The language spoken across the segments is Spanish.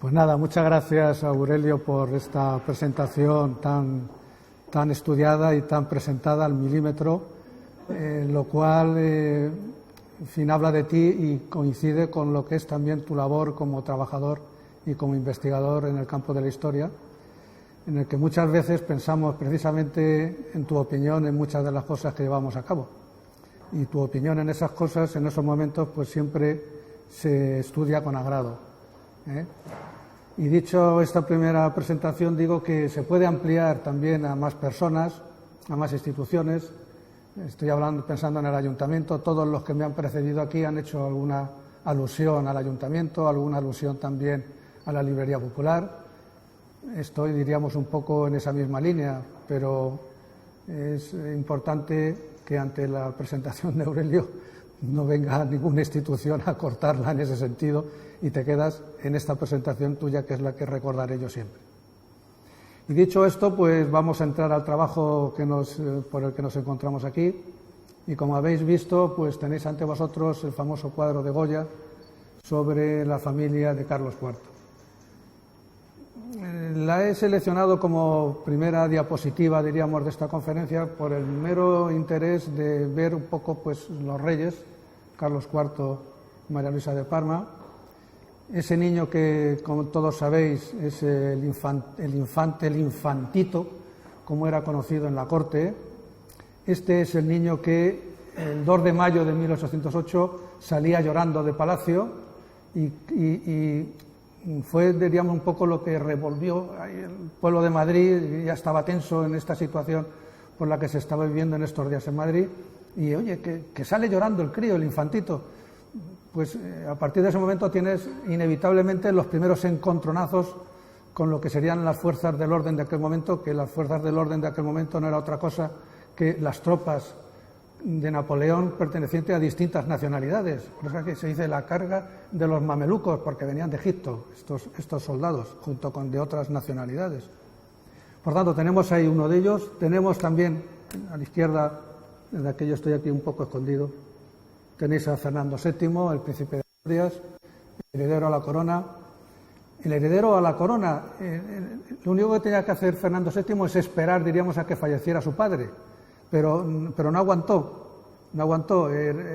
Pues nada, muchas gracias Aurelio por esta presentación tan estudiada y tan presentada al milímetro, lo cual en fin, habla de ti y coincide con lo que es también tu labor como trabajador y como investigador en el campo de la historia, en el que muchas veces pensamos precisamente en tu opinión en muchas de las cosas que llevamos a cabo. Y tu opinión en esas cosas, en esos momentos, pues siempre se estudia con agrado, ¿eh? Y dicho esta primera presentación, digo que se puede ampliar también a más personas, a más instituciones. Estoy pensando en el ayuntamiento. Todos los que me han precedido aquí han hecho alguna alusión al ayuntamiento, alguna alusión también a la librería popular. Estoy, diríamos, un poco en esa misma línea, pero es importante que ante la presentación de Aurelio no venga ninguna institución a cortarla en ese sentido y te quedas en esta presentación tuya, que es la que recordaré yo siempre. Y dicho esto, pues vamos a entrar al trabajo por el que nos encontramos aquí. Y como habéis visto, pues tenéis ante vosotros el famoso cuadro de Goya sobre la familia de Carlos IV. La he seleccionado como primera diapositiva, diríamos, de esta conferencia por el mero interés de ver un poco pues los reyes, Carlos IV y María Luisa de Parma. Ese niño que, como todos sabéis, es el infantito, como era conocido en la corte. Este es el niño que el 2 de mayo de 1808 salía llorando de palacio y fue, diríamos, un poco lo que revolvió el pueblo de Madrid. Ya estaba tenso en esta situación por la que se estaba viviendo en estos días en Madrid. Y oye, que sale llorando el crío, el infantito. Pues a partir de ese momento tienes inevitablemente los primeros encontronazos con lo que serían las fuerzas del orden de aquel momento, que las fuerzas del orden de aquel momento no era otra cosa que las tropas de Napoleón pertenecientes a distintas nacionalidades. Por eso que se dice la carga de los mamelucos, porque venían de Egipto estos soldados, junto con de otras nacionalidades. Por tanto, tenemos ahí uno de ellos. Tenemos también a la izquierda, desde aquí yo estoy aquí un poco escondido, tenéis a Fernando VII, el príncipe de Asturias, el heredero a la corona. El heredero a la corona, lo único que tenía que hacer Fernando VII es esperar, diríamos, a que falleciera su padre, pero no aguantó.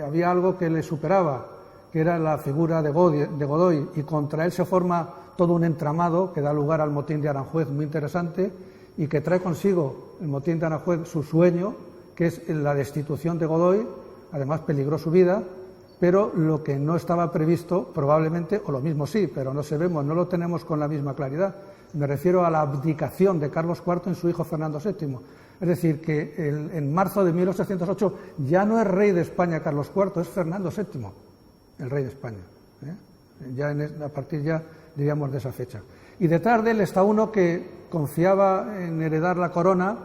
Había algo que le superaba, que era la figura de Godoy, y contra él se forma todo un entramado que da lugar al motín de Aranjuez, muy interesante, y que trae consigo el motín de Aranjuez su sueño, que es la destitución de Godoy. Además peligró su vida, pero lo que no estaba previsto probablemente, o lo mismo sí, pero no lo tenemos con la misma claridad. Me refiero a la abdicación de Carlos IV en su hijo Fernando VII. Es decir, que en marzo de 1808 ya no es rey de España Carlos IV, es Fernando VII, el rey de España. Ya a partir ya, diríamos, de esa fecha. Y detrás de él está uno que confiaba en heredar la corona,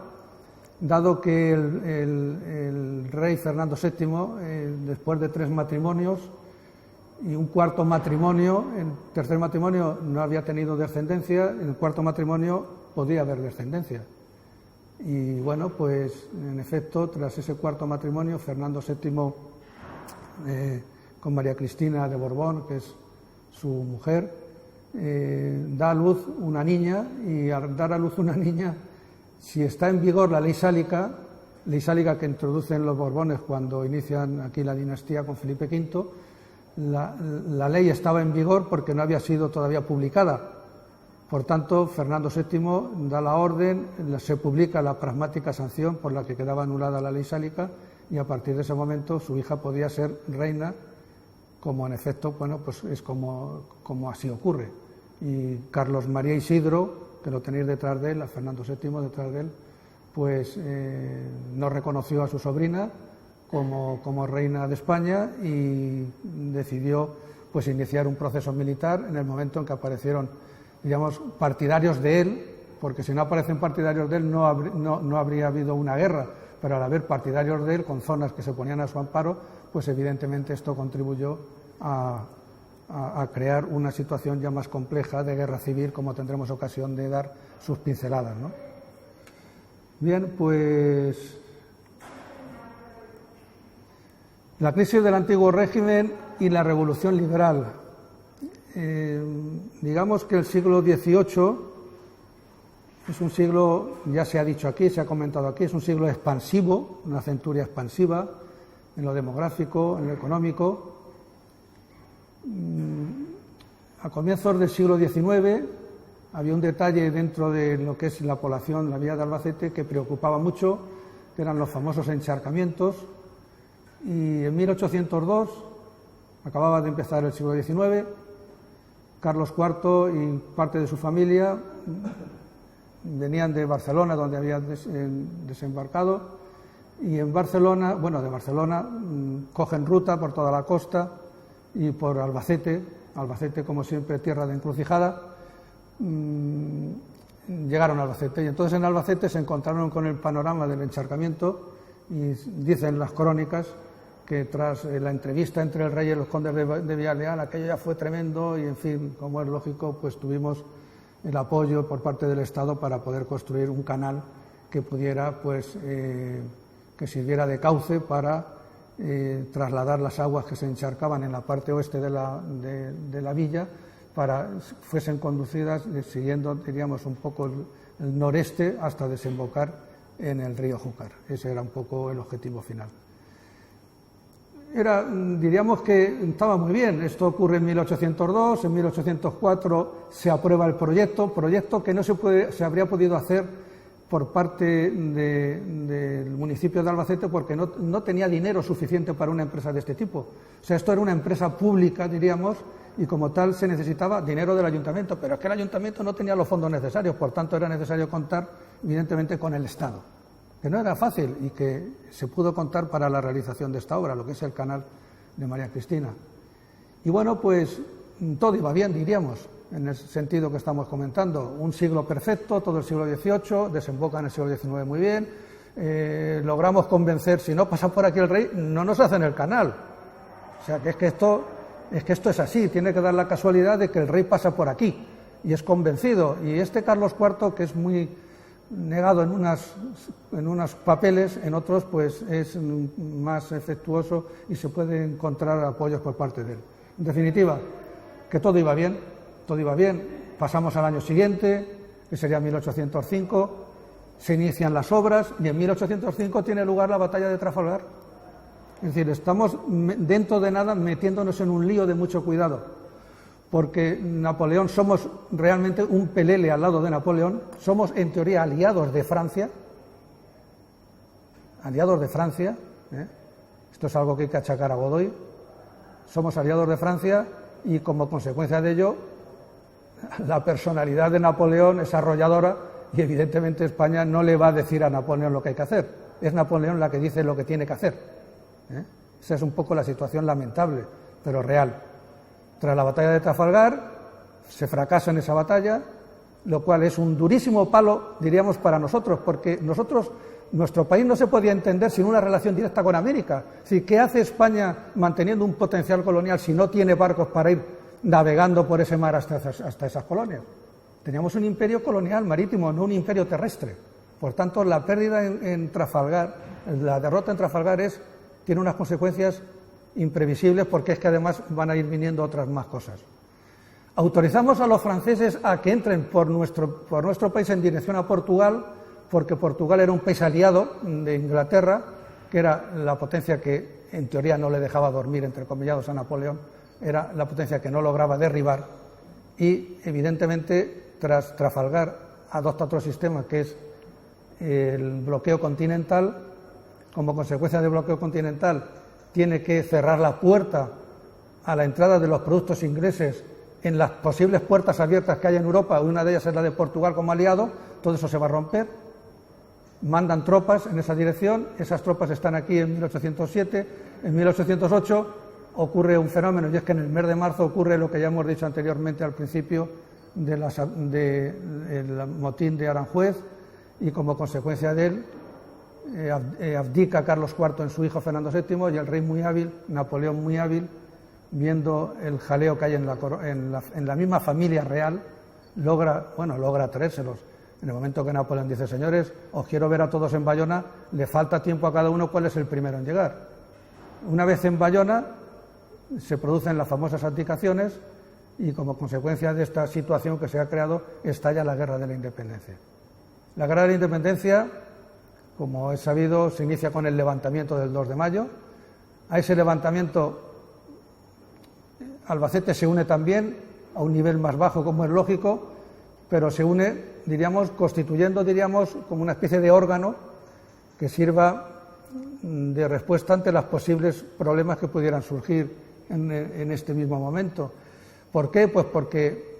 dado que el rey Fernando VII, después de 3 matrimonios y un cuarto matrimonio, el tercer matrimonio no había tenido descendencia, en el cuarto matrimonio podía haber descendencia. Y bueno, pues en efecto, tras ese cuarto matrimonio, Fernando VII, con María Cristina de Borbón, que es su mujer, da a luz una niña, y al dar a luz una niña, si está en vigor la ley sálica que introducen los Borbones cuando inician aquí la dinastía con Felipe V, la ley estaba en vigor porque no había sido todavía publicada. Por tanto, Fernando VII da la orden, se publica la pragmática sanción por la que quedaba anulada la ley sálica, y a partir de ese momento su hija podía ser reina, como en efecto, bueno, pues es como así ocurre. Y Carlos María Isidro, que lo tenéis detrás de él, a Fernando VII detrás de él, pues no reconoció a su sobrina como reina de España y decidió pues iniciar un proceso militar en el momento en que aparecieron, digamos, partidarios de él, porque si no aparecen partidarios de él no habría habido una guerra, pero al haber partidarios de él con zonas que se ponían a su amparo, pues evidentemente esto contribuyó a crear una situación ya más compleja de guerra civil, como tendremos ocasión de dar sus pinceladas, ¿no? Bien, pues la crisis del antiguo régimen y la revolución liberal. digamos que el siglo XVIII es un siglo, ya se ha dicho aquí, se ha comentado aquí, es un siglo expansivo, una centuria expansiva en lo demográfico, en lo económico. A comienzos del siglo XIX había un detalle dentro de lo que es la población, la villa de Albacete, que preocupaba mucho, que eran los famosos encharcamientos, y en 1802, acababa de empezar el siglo XIX, Carlos IV y parte de su familia venían de Barcelona, donde había desembarcado, y en Barcelona, bueno, de Barcelona cogen ruta por toda la costa y por Albacete, como siempre tierra de encrucijada, llegaron a Albacete, y entonces en Albacete se encontraron con el panorama del encharcamiento, y dicen las crónicas que tras la entrevista entre el rey y los condes de Villaleal, aquello ya fue tremendo, y en fin, como es lógico, pues tuvimos el apoyo por parte del Estado para poder construir un canal que pudiera, pues, que sirviera de cauce para trasladar las aguas que se encharcaban en la parte oeste de la villa, para fuesen conducidas siguiendo, diríamos, un poco el noreste hasta desembocar en el río Júcar. Ese era un poco el objetivo final. Diríamos que estaba muy bien. Esto ocurre en 1802, en 1804 se aprueba el proyecto que no se habría podido hacer por parte del municipio de Albacete porque no tenía dinero suficiente para una empresa de este tipo. O sea, esto era una empresa pública, diríamos, y como tal se necesitaba dinero del ayuntamiento, pero es que el ayuntamiento no tenía los fondos necesarios, por tanto era necesario contar, evidentemente, con el Estado, que no era fácil y que se pudo contar para la realización de esta obra, lo que es el canal de María Cristina. Y bueno, pues todo iba bien, diríamos, en el sentido que estamos comentando. Un siglo perfecto, todo el siglo XVIII, desemboca en el siglo XIX muy bien, logramos convencer, si no pasa por aquí el rey, no nos hacen el canal. O sea, que esto es así, tiene que dar la casualidad de que el rey pasa por aquí, y es convencido. Y este Carlos IV, que es muy negado en unos papeles, en otros pues es más efectuoso y se puede encontrar apoyos por parte de él. En definitiva, que todo iba bien, pasamos al año siguiente, que sería 1805, se inician las obras y en 1805 tiene lugar la batalla de Trafalgar. Es decir, estamos dentro de nada metiéndonos en un lío de mucho cuidado, porque Napoleón, somos realmente un pelele al lado de Napoleón, somos en teoría aliados de Francia, esto es algo que hay que achacar a Godoy, somos aliados de Francia y como consecuencia de ello la personalidad de Napoleón es arrolladora y evidentemente España no le va a decir a Napoleón lo que hay que hacer, es Napoleón la que dice lo que tiene que hacer. Esa es un poco la situación lamentable, pero real. Tras la batalla de Trafalgar, se fracasa en esa batalla, lo cual es un durísimo palo, diríamos, para nosotros, porque nuestro país no se podía entender sin una relación directa con América. Es decir, ¿qué hace España manteniendo un potencial colonial si no tiene barcos para ir navegando por ese mar hasta esas colonias? Teníamos un imperio colonial marítimo, no un imperio terrestre. Por tanto, la pérdida en Trafalgar, la derrota en Trafalgar tiene unas consecuencias imprevisibles, porque es que además van a ir viniendo otras más cosas. Autorizamos a los franceses a que entren por nuestro país en dirección a Portugal, porque Portugal era un país aliado de Inglaterra, que era la potencia que en teoría no le dejaba dormir, entre comillados, a Napoleón, era la potencia que no lograba derribar, y evidentemente tras Trafalgar adopta otro sistema que es el bloqueo continental. Como consecuencia del bloqueo continental tiene que cerrar la puerta a la entrada de los productos ingleses en las posibles puertas abiertas que hay en Europa, una de ellas es la de Portugal como aliado. Todo eso se va a romper, mandan tropas en esa dirección, esas tropas están aquí en 1807, en 1808 ocurre un fenómeno, y es que en el mes de marzo ocurre lo que ya hemos dicho anteriormente al principio del motín de Aranjuez, y como consecuencia de él abdica Carlos IV en su hijo Fernando VII, y el rey muy hábil, Napoleón muy hábil, viendo el jaleo que hay en la misma familia real, logra traérselos. En el momento que Napoleón dice: señores, os quiero ver a todos en Bayona, le falta tiempo a cada uno, ¿cuál es el primero en llegar? Una vez en Bayona se producen las famosas abdicaciones, y como consecuencia de esta situación que se ha creado estalla la Guerra de la Independencia. La Guerra de la Independencia, como es sabido, se inicia con el levantamiento del 2 de mayo. A ese levantamiento Albacete se une también a un nivel más bajo, como es lógico, pero se une, diríamos, constituyendo, diríamos, como una especie de órgano que sirva de respuesta ante los posibles problemas que pudieran surgir en este mismo momento. ¿Por qué? Pues porque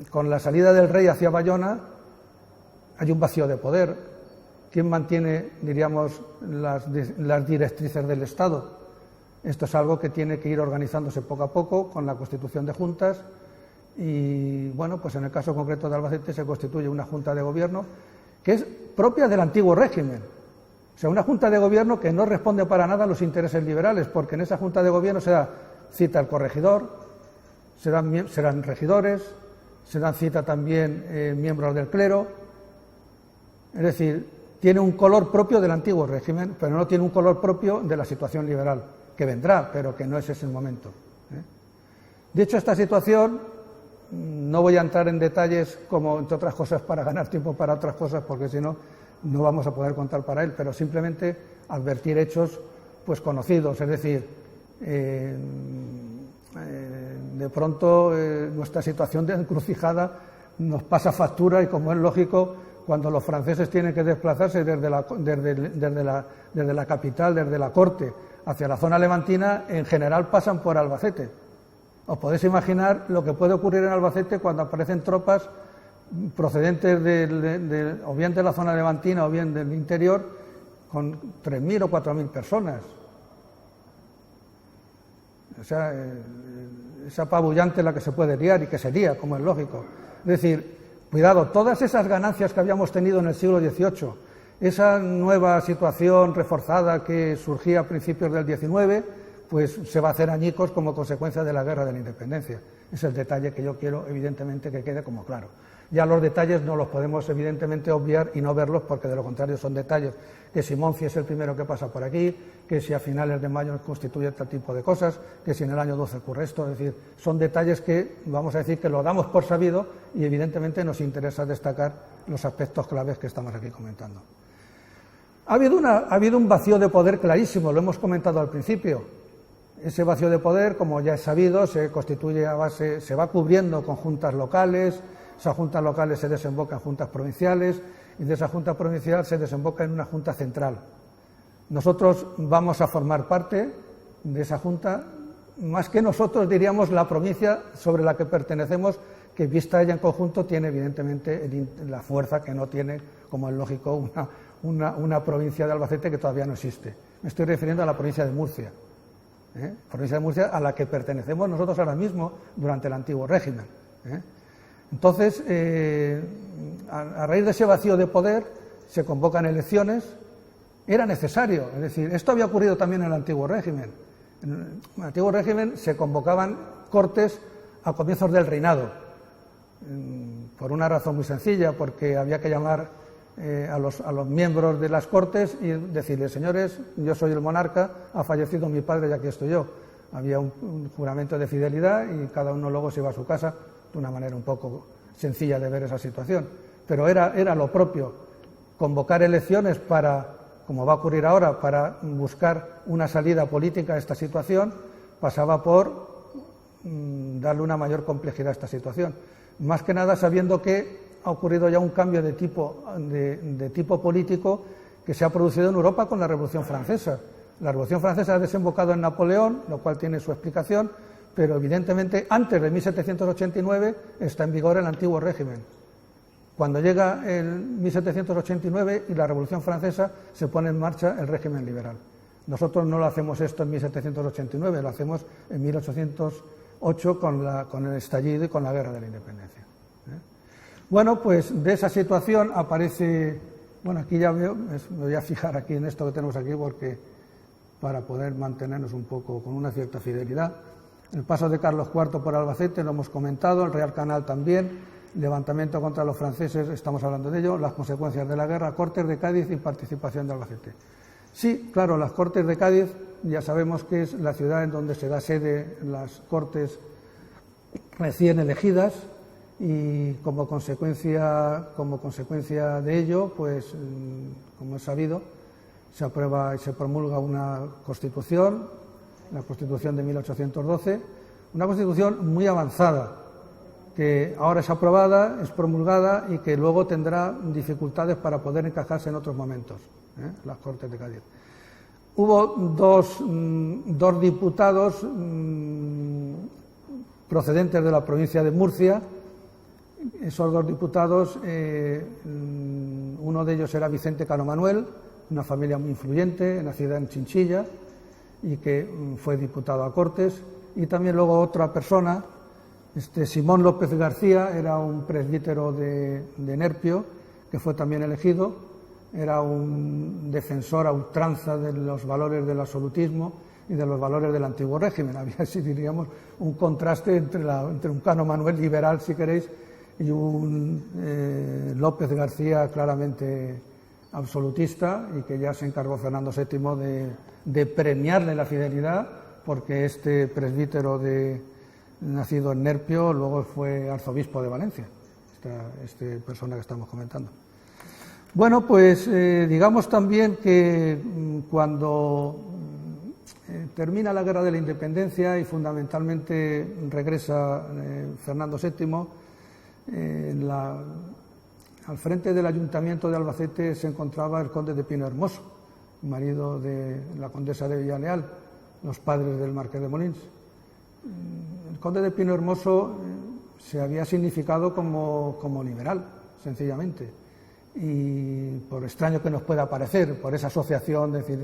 con la salida del rey hacia Bayona hay un vacío de poder. ¿Quién mantiene, diríamos, las directrices del Estado? Esto es algo que tiene que ir organizándose poco a poco con la constitución de juntas y, bueno, pues en el caso concreto de Albacete se constituye una junta de gobierno que es propia del antiguo régimen. O sea, una junta de gobierno que no responde para nada a los intereses liberales, porque en esa junta de gobierno se da cita al corregidor, serán regidores, se dan cita también miembros del clero. Es decir, tiene un color propio del antiguo régimen, pero no tiene un color propio de la situación liberal, que vendrá, pero que no es ese el momento. Dicho esta situación, no voy a entrar en detalles, como entre otras cosas, para ganar tiempo para otras cosas, porque si no, no vamos a poder contar para él, pero simplemente advertir hechos pues conocidos, es decir, de pronto nuestra situación de encrucijada nos pasa factura y, como es lógico, cuando los franceses tienen que desplazarse desde la capital, desde la corte, hacia la zona levantina, en general pasan por Albacete. Os podéis imaginar lo que puede ocurrir en Albacete cuando aparecen tropas procedentes o bien de la zona levantina o bien del interior, con 3.000 o 4.000 personas. O sea, es apabullante la que se puede liar y que se lía, como es lógico. Es decir, cuidado, todas esas ganancias que habíamos tenido en el siglo XVIII, esa nueva situación reforzada que surgía a principios del XIX, pues se va a hacer añicos como consecuencia de la Guerra de la Independencia. Es el detalle que yo quiero, evidentemente, que quede como claro. Ya los detalles no los podemos, evidentemente, obviar y no verlos, porque de lo contrario son detalles. Que si Monci es el primero que pasa por aquí, que si a finales de mayo constituye tal tipo de cosas, que si en el año 12 ocurre esto. Es decir, son detalles que, vamos a decir, que lo damos por sabido y, evidentemente, nos interesa destacar los aspectos claves que estamos aquí comentando. Ha habido un vacío de poder clarísimo, lo hemos comentado al principio. Ese vacío de poder, como ya es sabido, se constituye a base, se va cubriendo con juntas locales, esas juntas locales se desembocan en juntas provinciales y de esa junta provincial se desemboca en una junta central. Nosotros vamos a formar parte de esa junta, más que nosotros diríamos la provincia sobre la que pertenecemos, que vista ella en conjunto tiene evidentemente la fuerza que no tiene, como es lógico, una provincia de Albacete que todavía no existe. Me estoy refiriendo a la provincia de Murcia. Provincia de Murcia a la que pertenecemos nosotros ahora mismo durante el antiguo régimen. Entonces, a raíz de ese vacío de poder se convocan elecciones. Era necesario, es decir, esto había ocurrido también en el antiguo régimen. En el antiguo régimen se convocaban cortes a comienzos del reinado, por una razón muy sencilla, porque había que llamar a los miembros de las cortes y decirles: señores, yo soy el monarca, ha fallecido mi padre y aquí estoy yo. Había un juramento de fidelidad y cada uno luego se iba a su casa, de una manera un poco sencilla de ver esa situación. Pero era lo propio, convocar elecciones para, como va a ocurrir ahora, para buscar una salida política a esta situación, pasaba por darle una mayor complejidad a esta situación. Más que nada sabiendo que ha ocurrido ya un cambio de tipo político que se ha producido en Europa con la Revolución Francesa. La Revolución Francesa ha desembocado en Napoleón, lo cual tiene su explicación, pero evidentemente antes de 1789 está en vigor el antiguo régimen. Cuando llega el 1789 y la Revolución Francesa, se pone en marcha el régimen liberal. Nosotros no lo hacemos esto en 1789, lo hacemos en 1808 con el estallido y con la Guerra de la Independencia. Bueno, pues de esa situación aparece, bueno, aquí ya veo, me voy a fijar aquí en esto que tenemos aquí porque para poder mantenernos un poco con una cierta fidelidad. El paso de Carlos IV por Albacete lo hemos comentado, el Real Canal también, levantamiento contra los franceses, estamos hablando de ello, las consecuencias de la guerra, Cortes de Cádiz y participación de Albacete. Sí, claro, las Cortes de Cádiz ya sabemos que es la ciudad en donde se da sede las Cortes recién elegidas, y como consecuencia de ello, pues como es sabido, se aprueba y se promulga una Constitución, la Constitución de 1812, una Constitución muy avanzada, que ahora es aprobada, es promulgada y que luego tendrá dificultades para poder encajarse en otros momentos, las Cortes de Cádiz. Hubo dos diputados procedentes de la provincia de Murcia. Esos dos diputados, uno de ellos era Vicente Cano Manuel, una familia muy influyente, nacida en Chinchilla, y que fue diputado a Cortes, y también luego otra persona, Simón López García, era un presbítero de Nerpio, que fue también elegido, era un defensor a ultranza de los valores del absolutismo y de los valores del antiguo régimen. Había, así diríamos, un contraste entre un Cano Manuel liberal, si queréis, y un López García claramente absolutista, y que ya se encargó Fernando VII de premiarle la fidelidad, porque este presbítero nacido en Nerpio luego fue arzobispo de Valencia, esta persona que estamos comentando. Bueno, pues digamos también que cuando termina la Guerra de la Independencia y fundamentalmente regresa Fernando VII, al frente del Ayuntamiento de Albacete se encontraba el conde de Pino Hermoso, marido de la condesa de Villaleal, los padres del marqués de Molins. El conde de Pino Hermoso se había significado como liberal, sencillamente, y por extraño que nos pueda parecer, por esa asociación, es decir,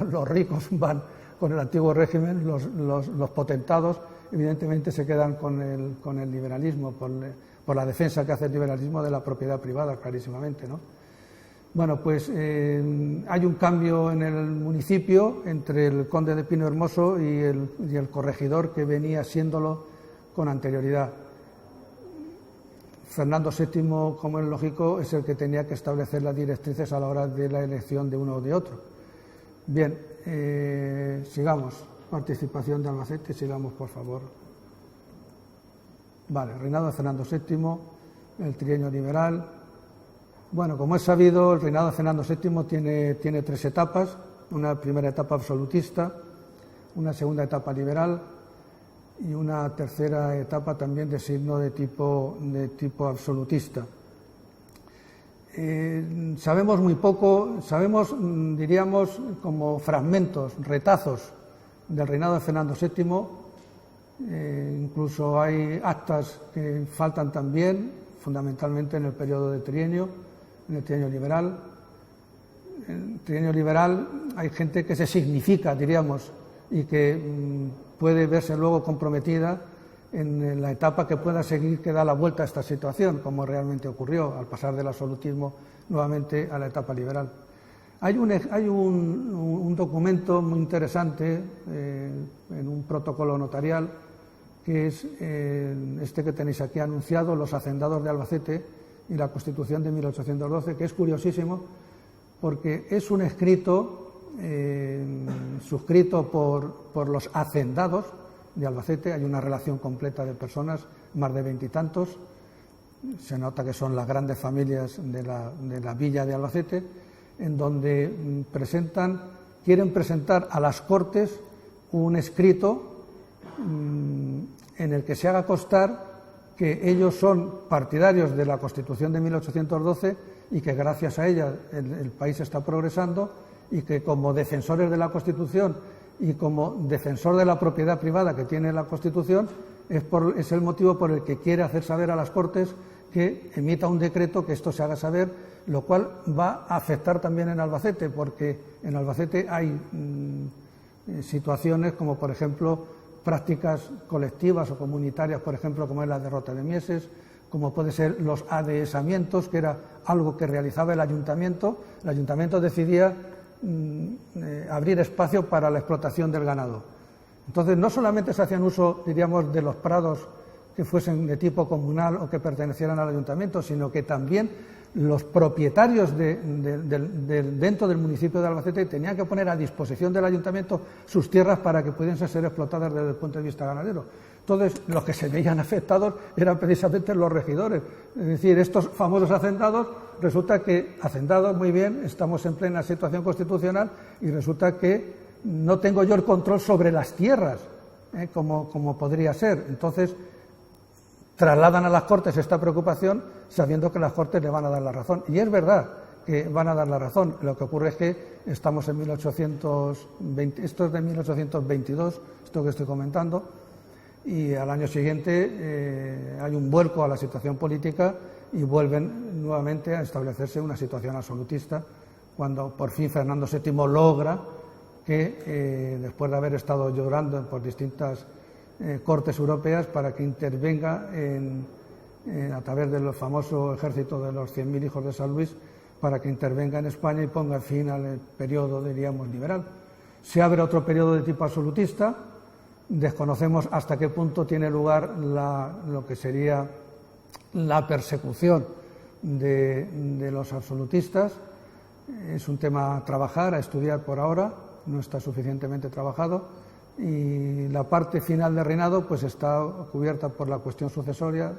los ricos van con el antiguo régimen, los potentados evidentemente se quedan con el liberalismo, por la defensa que hace el liberalismo de la propiedad privada, clarísimamente, ¿no? Bueno, pues hay un cambio en el municipio entre el conde de Pino Hermoso y el corregidor que venía siéndolo con anterioridad. Fernando VII, como es lógico, es el que tenía que establecer las directrices a la hora de la elección de uno o de otro. Bien, sigamos. Participación de Albacete, sigamos, por favor. Vale, reinado de Fernando VII, el trienio liberal. Bueno, como es sabido, el reinado de Fernando VII tiene tres etapas: una primera etapa absolutista, una segunda etapa liberal y una tercera etapa también de signo de tipo absolutista. Sabemos muy poco, sabemos, diríamos, como fragmentos, retazos del reinado de Fernando VII, incluso hay actas que faltan también, fundamentalmente en el periodo de trienio, en el trienio liberal. En el trienio liberal hay gente que se significa, diríamos, y que puede verse luego comprometida en la etapa que pueda seguir, que da la vuelta a esta situación, como realmente ocurrió al pasar del absolutismo nuevamente a la etapa liberal. Hay un documento muy interesante en un protocolo notarial, que es este que tenéis aquí anunciado, Los Hacendados de Albacete y la Constitución de 1812, que es curiosísimo porque es un escrito suscrito por los hacendados de Albacete. Hay una relación completa de personas, más de 20 y tantos. Se nota que son las grandes familias de la villa de Albacete, en donde quieren presentar a las Cortes un escrito en el que se haga constar que ellos son partidarios de la Constitución de 1812 y que gracias a ella el país está progresando, y que como defensores de la Constitución y como defensor de la propiedad privada que tiene la Constitución es el motivo por el que quiere hacer saber a las Cortes que emita un decreto, que esto se haga saber, lo cual va a afectar también en Albacete, porque en Albacete hay situaciones como, por ejemplo, prácticas colectivas o comunitarias, por ejemplo, como es la derrota de Mieses, como puede ser los adhesamientos, que era algo que realizaba el ayuntamiento. El ayuntamiento decidía abrir espacio para la explotación del ganado. Entonces, no solamente se hacían uso, diríamos, de los prados que fuesen de tipo comunal o que pertenecieran al ayuntamiento, sino que también los propietarios dentro del municipio de Albacete tenían que poner a disposición del ayuntamiento sus tierras para que pudiesen ser explotadas desde el punto de vista ganadero. Entonces, los que se veían afectados eran precisamente los regidores. Es decir, estos famosos hacendados, resulta que, hacendados, muy bien, estamos en plena situación constitucional y resulta que no tengo yo el control sobre las tierras, como podría ser. Entonces, trasladan a las Cortes esta preocupación sabiendo que las Cortes le van a dar la razón. Y es verdad que van a dar la razón. Lo que ocurre es que estamos en 1820, esto es de 1822, esto que estoy comentando, y al año siguiente hay un vuelco a la situación política y vuelven nuevamente a establecerse una situación absolutista, cuando por fin Fernando VII logra que, después de haber estado llorando por distintas Cortes europeas, para que intervenga a través del famoso ejército de los 100.000 hijos de San Luis, para que intervenga en España y ponga fin al periodo, diríamos, liberal. Se abre otro periodo de tipo absolutista. Desconocemos hasta qué punto tiene lugar lo que sería la persecución de los absolutistas. Es un tema a trabajar, a estudiar por ahora, no está suficientemente trabajado. Y la parte final del reinado pues está cubierta por la cuestión sucesoria,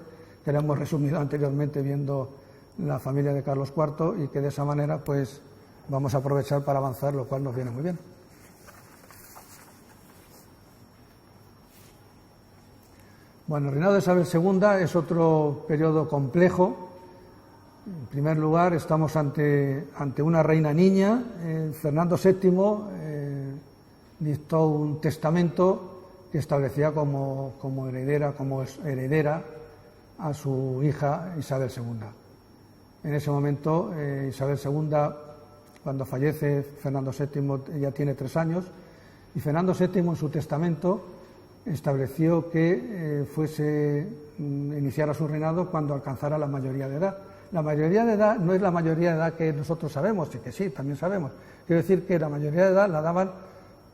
que la hemos resumido anteriormente viendo la familia de Carlos IV, y que de esa manera pues vamos a aprovechar para avanzar, lo cual nos viene muy bien. Bueno, el reinado de Isabel II es otro periodo complejo. En primer lugar, estamos ante una reina niña. Fernando VII dictó un testamento que establecía como heredera a su hija Isabel II. En ese momento, Isabel II, cuando fallece Fernando VII, ella tiene 3 años, y Fernando VII en su testamento estableció que iniciara su reinado cuando alcanzara la mayoría de edad. La mayoría de edad no es la mayoría de edad que nosotros sabemos, y que sí, también sabemos. Quiero decir que la mayoría de edad la daban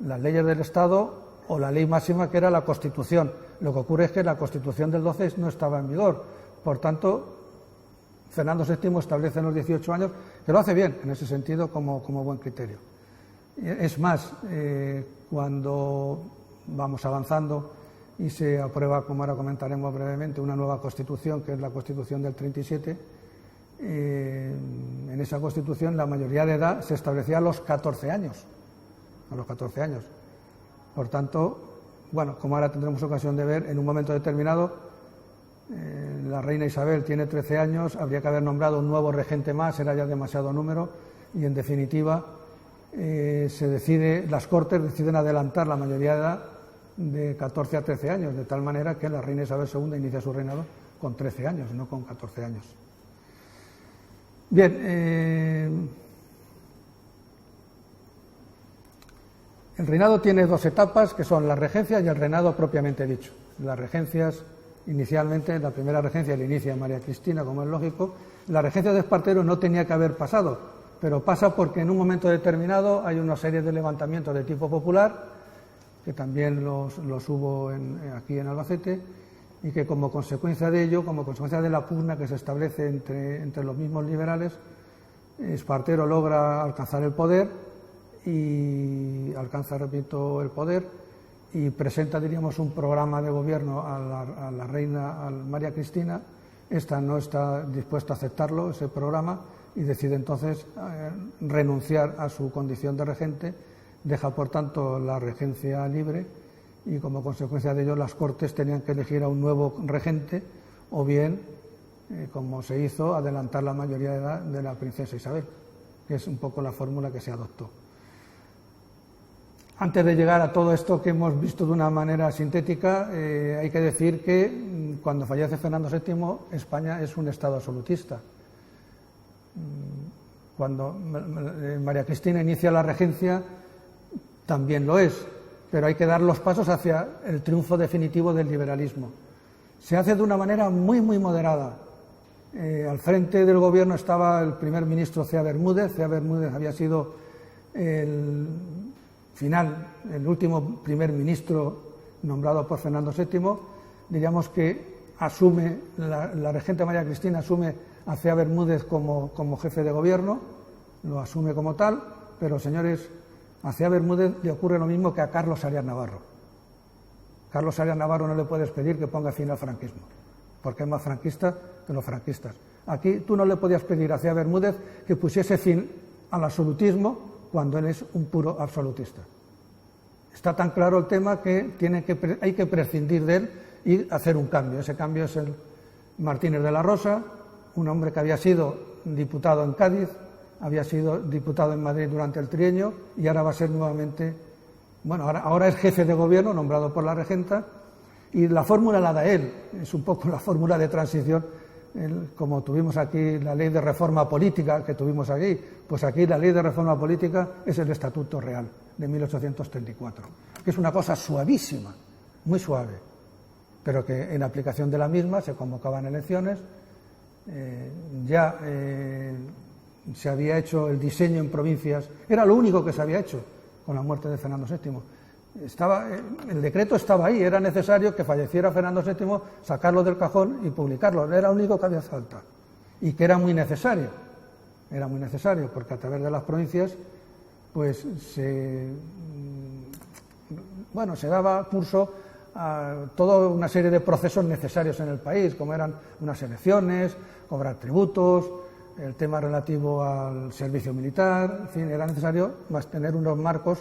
las leyes del Estado o la ley máxima, que era la Constitución. Lo que ocurre es que la Constitución del 12 no estaba en vigor. Por tanto, Fernando VII establece en los 18 años, que lo hace bien en ese sentido como buen criterio. Es más, cuando vamos avanzando y se aprueba, como ahora comentaremos brevemente, una nueva Constitución, que es la Constitución del 37, en esa Constitución la mayoría de edad se establecía a los 14 años. A los 14 años. Por tanto, bueno, como ahora tendremos ocasión de ver, en un momento determinado, la reina Isabel tiene 13 años, habría que haber nombrado un nuevo regente más, era ya demasiado número, y en definitiva las Cortes deciden adelantar la mayoría de edad de 14 a 13 años, de tal manera que la reina Isabel II inicia su reinado con 13 años, no con 14 años. Bien, el reinado tiene 2 etapas, que son la regencia y el reinado propiamente dicho. Las regencias, inicialmente, la primera regencia la inicia María Cristina, como es lógico. La regencia de Espartero no tenía que haber pasado, pero pasa porque en un momento determinado hay una serie de levantamientos de tipo popular, que también los hubo aquí en Albacete, y que como consecuencia de ello, como consecuencia de la pugna que se establece entre los mismos liberales, Espartero logra alcanzar el poder, y alcanza, repito, el poder, y presenta, diríamos, un programa de gobierno a la reina, a María Cristina. Esta no está dispuesta a aceptarlo, ese programa, y decide entonces renunciar a su condición de regente, deja por tanto la regencia libre, y como consecuencia de ello las Cortes tenían que elegir a un nuevo regente, o bien, como se hizo, adelantar la mayoría de edad de la princesa Isabel, que es un poco la fórmula que se adoptó. Antes de llegar a todo esto que hemos visto de una manera sintética, hay que decir que cuando fallece Fernando VII, España es un Estado absolutista. Cuando María Cristina inicia la regencia, también lo es, pero hay que dar los pasos hacia el triunfo definitivo del liberalismo. Se hace de una manera muy, muy moderada. Al frente del gobierno estaba el primer ministro Cea Bermúdez. Cea Bermúdez había sido el último primer ministro nombrado por Fernando VII. Diríamos que asume, la regente María Cristina asume a Cea Bermúdez como jefe de gobierno, lo asume como tal, pero señores, a Cea Bermúdez le ocurre lo mismo que a Carlos Arias Navarro. Carlos Arias Navarro no le puedes pedir que ponga fin al franquismo, porque es más franquista que los franquistas. Aquí tú no le podías pedir a Cea Bermúdez que pusiese fin al absolutismo cuando él es un puro absolutista. Está tan claro el tema que hay que prescindir de él y hacer un cambio. Ese cambio es el Martínez de la Rosa, un hombre que había sido diputado en Cádiz, había sido diputado en Madrid durante el trienio y ahora va a ser nuevamente, bueno, ahora es jefe de gobierno nombrado por la regenta, y la fórmula la da él, es un poco la fórmula de transición, como tuvimos aquí la ley de reforma política que tuvimos aquí, pues aquí la ley de reforma política es el Estatuto Real de 1834, que es una cosa suavísima, muy suave, pero que en aplicación de la misma se convocaban elecciones, se había hecho el diseño en provincias, era lo único que se había hecho con la muerte de Fernando VII. El decreto estaba ahí, era necesario que falleciera Fernando VII, sacarlo del cajón y publicarlo, era lo único que había falta y que era muy necesario porque a través de las provincias pues se daba curso a toda una serie de procesos necesarios en el país, como eran unas elecciones, cobrar tributos, el tema relativo al servicio militar, en fin, era necesario tener unos marcos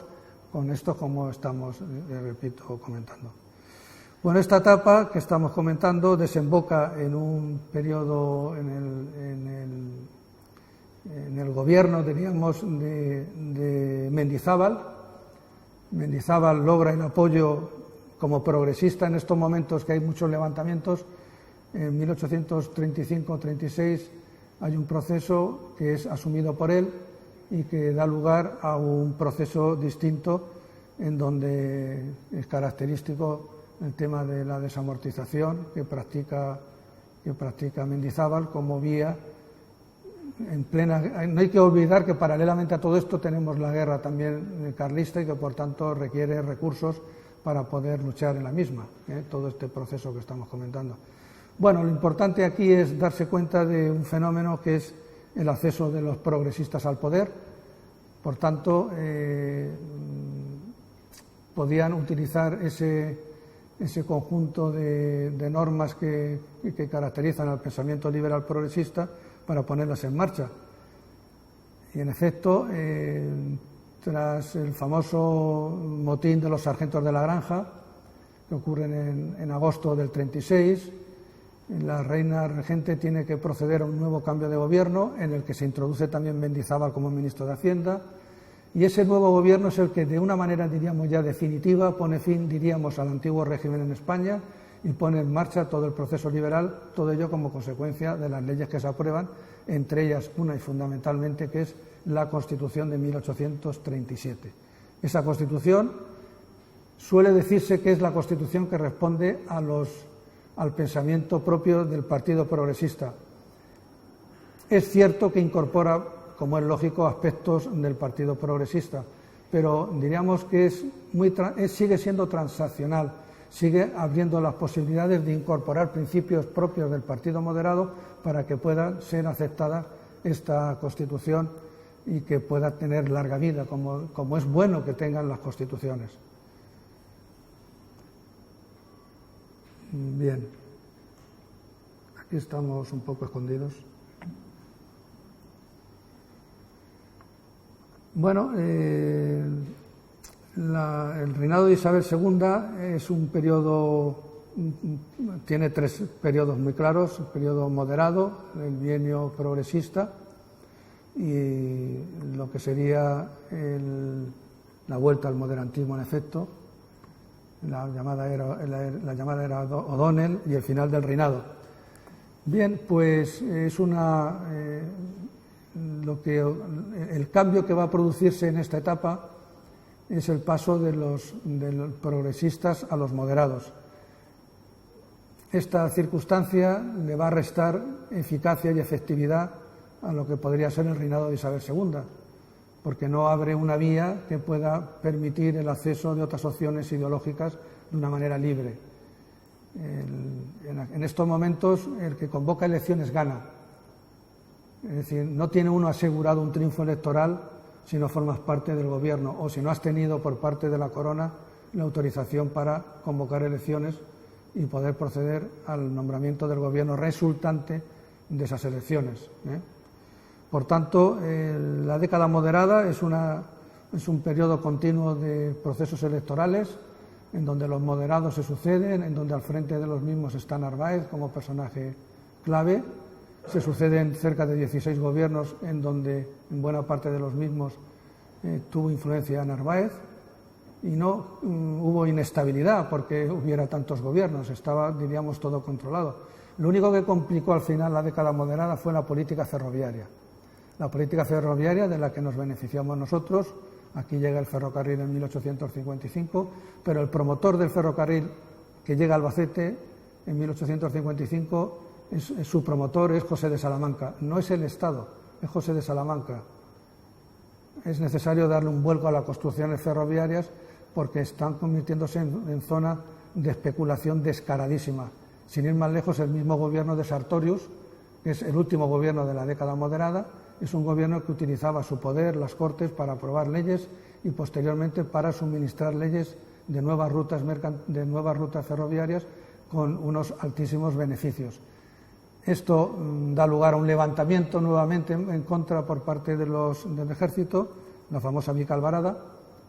con esto como estamos, repito, comentando. Bueno, esta etapa que estamos comentando desemboca en un periodo en el gobierno, diríamos, de Mendizábal. Mendizábal logra el apoyo como progresista en estos momentos que hay muchos levantamientos. En 1835-36 hay un proceso que es asumido por él y que da lugar a un proceso distinto en donde es característico el tema de la desamortización que practica Mendizábal como vía en plena. No hay que olvidar que paralelamente a todo esto tenemos la guerra también carlista y que por tanto requiere recursos para poder luchar en la misma, todo este proceso que estamos comentando. Bueno, lo importante aquí es darse cuenta de un fenómeno que es el acceso de los progresistas al poder. Por tanto, podían utilizar ese conjunto de normas que caracterizan al pensamiento liberal progresista para ponerlas en marcha. Y en efecto, tras el famoso motín de los sargentos de la Granja, que ocurre en agosto del 36, la reina regente tiene que proceder a un nuevo cambio de gobierno en el que se introduce también Mendizábal como ministro de Hacienda, y ese nuevo gobierno es el que de una manera, diríamos ya definitiva, pone fin, diríamos, al antiguo régimen en España y pone en marcha todo el proceso liberal, todo ello como consecuencia de las leyes que se aprueban, entre ellas una y fundamentalmente que es la Constitución de 1837. Esa Constitución suele decirse que es la Constitución que responde al pensamiento propio del Partido Progresista. Es cierto que incorpora, como es lógico, aspectos del Partido Progresista, pero diríamos que sigue siendo transaccional, sigue abriendo las posibilidades de incorporar principios propios del Partido Moderado para que pueda ser aceptada esta Constitución y que pueda tener larga vida, como es bueno que tengan las Constituciones. Bien, aquí estamos un poco escondidos. Bueno, el reinado de Isabel II es un periodo, tiene tres periodos muy claros: el periodo moderado, el bienio progresista y lo que sería la vuelta al moderantismo en efecto, la llamada era O'Donnell, y el final del reinado. Bien, pues es el cambio que va a producirse en esta etapa es el paso de los progresistas a los moderados. Esta circunstancia le va a restar eficacia y efectividad a lo que podría ser el reinado de Isabel II, porque no abre una vía que pueda permitir el acceso de otras opciones ideológicas de una manera libre. En estos momentos el que convoca elecciones gana, Es decir, no tiene uno asegurado un triunfo electoral si no formas parte del gobierno o si no has tenido por parte de la Corona la autorización para convocar elecciones y poder proceder al nombramiento del gobierno resultante de esas elecciones. Por tanto, la década moderada es un periodo continuo de procesos electorales en donde los moderados se suceden, en donde al frente de los mismos está Narváez como personaje clave. Se suceden cerca de 16 gobiernos en donde en buena parte de los mismos tuvo influencia Narváez y no hubo inestabilidad porque hubiera tantos gobiernos, estaba, diríamos, todo controlado. Lo único que complicó al final la década moderada fue la política ferroviaria. La política ferroviaria de la que nos beneficiamos nosotros. Aquí llega el ferrocarril en 1855, pero el promotor del ferrocarril que llega a Albacete en 1855, su promotor es José de Salamanca. No es el Estado, es José de Salamanca. Es necesario darle un vuelco a las construcciones ferroviarias porque están convirtiéndose en zona de especulación descaradísima. Sin ir más lejos, el mismo gobierno de Sartorius, que es el último gobierno de la década moderada, es un gobierno que utilizaba su poder, las Cortes, para aprobar leyes y posteriormente para suministrar leyes de nuevas rutas ferroviarias con unos altísimos beneficios. Esto da lugar a un levantamiento nuevamente en contra por parte del ejército, la famosa Vicalvarada,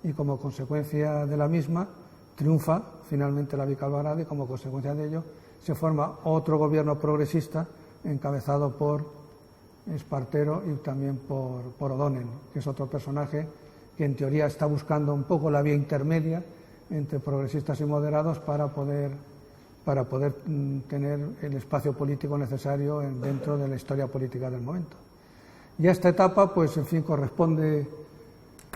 y como consecuencia de la misma triunfa finalmente la Vicalvarada y como consecuencia de ello se forma otro gobierno progresista encabezado por Espartero y también por O'Donnell, que es otro personaje que en teoría está buscando un poco la vía intermedia entre progresistas y moderados para poder tener el espacio político necesario dentro de la historia política del momento. Y a esta etapa, pues en fin, corresponde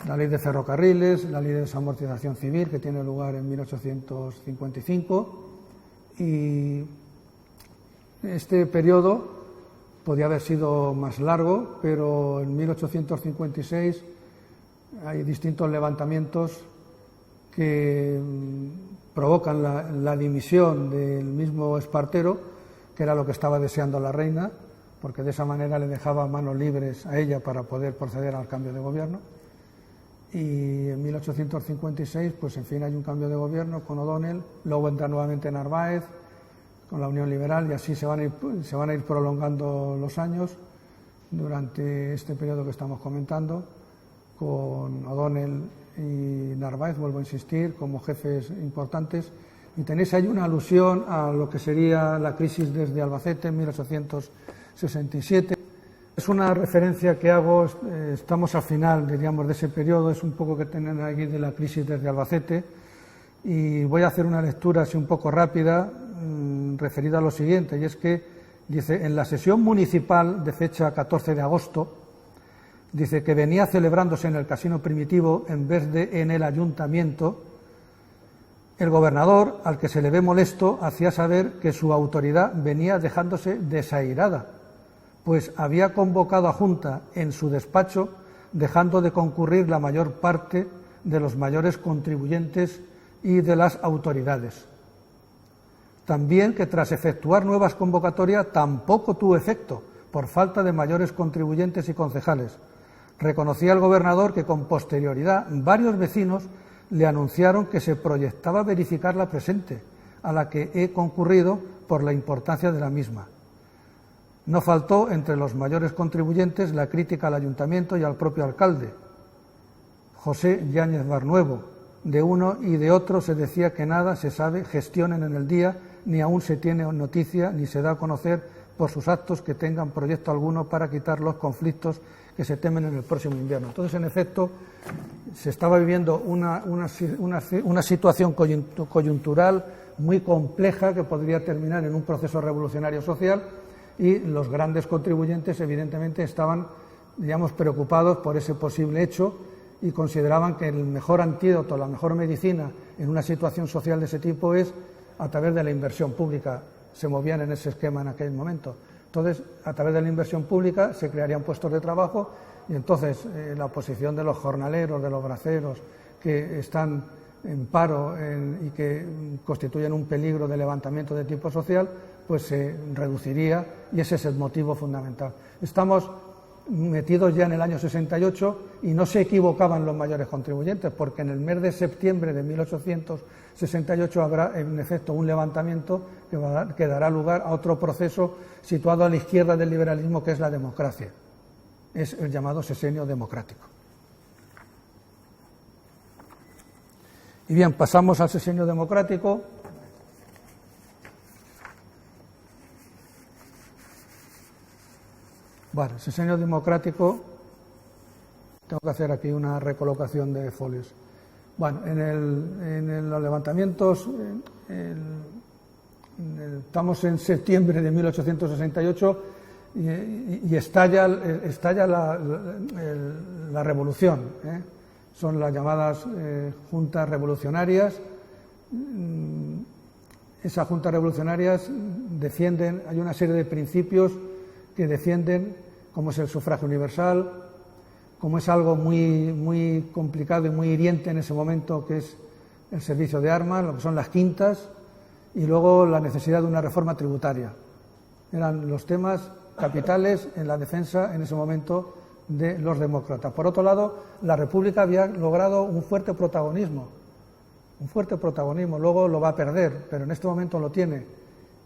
la ley de ferrocarriles, la ley de desamortización civil, que tiene lugar en 1855, y este periodo podía haber sido más largo, pero en 1856 hay distintos levantamientos que provocan la dimisión del mismo Espartero, que era lo que estaba deseando la reina, porque de esa manera le dejaba manos libres a ella para poder proceder al cambio de gobierno. Y en 1856, pues en fin, hay un cambio de gobierno con O'Donnell, luego entra nuevamente Narváez con la Unión Liberal y así se van a ir prolongando los años durante este periodo que estamos comentando, con O'Donnell y Narváez, vuelvo a insistir, como jefes importantes. Y tenéis ahí una alusión a lo que sería la crisis desde Albacete en 1867. Es una referencia que hago, estamos al final, diríamos, de ese periodo, es un poco que tienen aquí de la crisis desde Albacete, y voy a hacer una lectura así un poco rápida, referida a lo siguiente, y es que, dice, en la sesión municipal de fecha 14 de agosto, dice que venía celebrándose en el Casino Primitivo en vez de en el Ayuntamiento, el gobernador, al que se le ve molesto, hacía saber que su autoridad venía dejándose desairada, pues había convocado a Junta en su despacho, dejando de concurrir la mayor parte de los mayores contribuyentes y de las autoridades. También que tras efectuar nuevas convocatorias tampoco tuvo efecto, por falta de mayores contribuyentes y concejales. Reconocía el gobernador que con posterioridad varios vecinos le anunciaron que se proyectaba verificar la presente, a la que he concurrido por la importancia de la misma. No faltó entre los mayores contribuyentes la crítica al ayuntamiento y al propio alcalde, José Yáñez Barnuevo. De uno y de otro se decía que nada se sabe, gestionen en el día, ni aún se tiene noticia, ni se da a conocer por sus actos que tengan proyecto alguno para quitar los conflictos que se temen en el próximo invierno. Entonces, en efecto, se estaba viviendo una situación coyuntural muy compleja que podría terminar en un proceso revolucionario social, y los grandes contribuyentes, evidentemente, estaban, digamos, preocupados por ese posible hecho y consideraban que el mejor antídoto, la mejor medicina en una situación social de ese tipo es a través de la inversión pública. Se movían en ese esquema en aquel momento. Entonces, a través de la inversión pública se crearían puestos de trabajo y entonces la posición de los jornaleros, de los braceros, que están en paro y que constituyen un peligro de levantamiento de tipo social, pues se reduciría, y ese es el motivo fundamental. Estamos metidos ya en el año 68, y no se equivocaban los mayores contribuyentes, porque en el mes de septiembre de 1868 habrá en efecto un levantamiento que dará lugar a otro proceso situado a la izquierda del liberalismo, que es la democracia. Es el llamado sexenio democrático. Y bien, pasamos al sexenio democrático. Bueno, el sexenio democrático, tengo que hacer aquí una recolocación de folios. Bueno, en los levantamientos, estamos en septiembre de 1868 y estalla la revolución, ¿eh? Son las llamadas juntas revolucionarias. Esas juntas revolucionarias defienden, hay una serie de principios que defienden, como es el sufragio universal, como es algo muy complicado y muy hiriente en ese momento, que es el servicio de armas, lo que son las quintas, y luego la necesidad de una reforma tributaria. Eran los temas capitales en la defensa en ese momento de los demócratas. Por otro lado, la República había logrado un fuerte protagonismo, luego lo va a perder, pero en este momento lo tiene.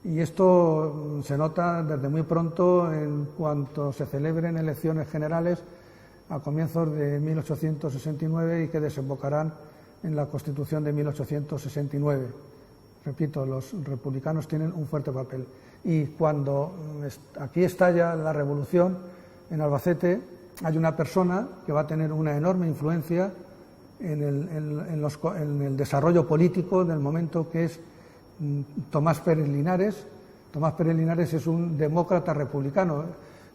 Y esto se nota desde muy pronto en cuanto se celebren elecciones generales a comienzos de 1869 y que desembocarán en la Constitución de 1869. Repito, los republicanos tienen un fuerte papel. Y cuando aquí estalla la revolución en Albacete, hay una persona que va a tener una enorme influencia en el desarrollo político del momento, que es Tomás Pérez Linares. Tomás Pérez Linares es un demócrata republicano.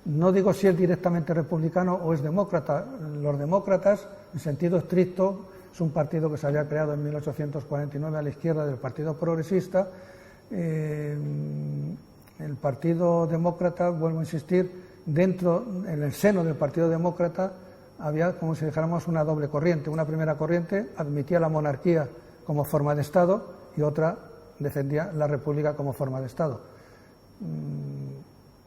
No digo si es directamente republicano o es demócrata. Los demócratas, en sentido estricto, es un partido que se había creado en 1849 a la izquierda del Partido Progresista. El Partido Demócrata, vuelvo a insistir, en el seno del Partido Demócrata había, como si dijéramos, una doble corriente. Una primera corriente admitía la monarquía como forma de Estado y otra defendía la República como forma de Estado.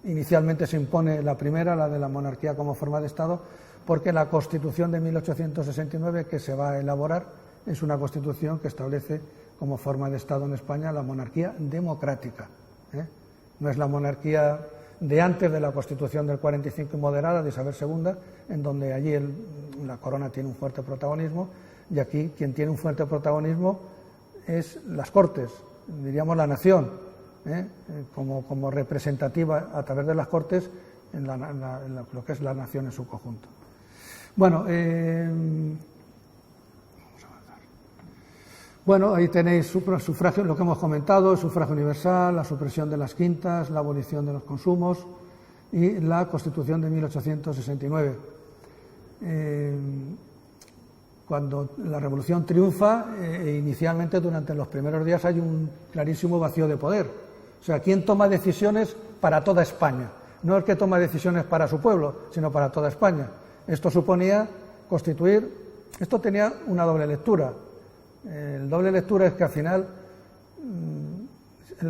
Inicialmente se impone la primera, la de la monarquía como forma de Estado, porque la Constitución de 1869 que se va a elaborar es una Constitución que establece como forma de Estado en España la monarquía democrática, ¿eh? No es la monarquía de antes de la Constitución del 45 y moderada de Isabel II, en donde allí la corona tiene un fuerte protagonismo, y aquí quien tiene un fuerte protagonismo es las Cortes, diríamos la nación, como representativa a través de las Cortes en lo que es la nación en su conjunto. Bueno, ahí tenéis sufragio, lo que hemos comentado, el sufragio universal, la supresión de las quintas, la abolición de los consumos y la Constitución de 1869. Cuando la revolución triunfa, inicialmente durante los primeros días hay un clarísimo vacío de poder. O sea, ¿quién toma decisiones para toda España? No el que toma decisiones para su pueblo, sino para toda España. Esto suponía esto tenía una doble lectura. La doble lectura es que al final,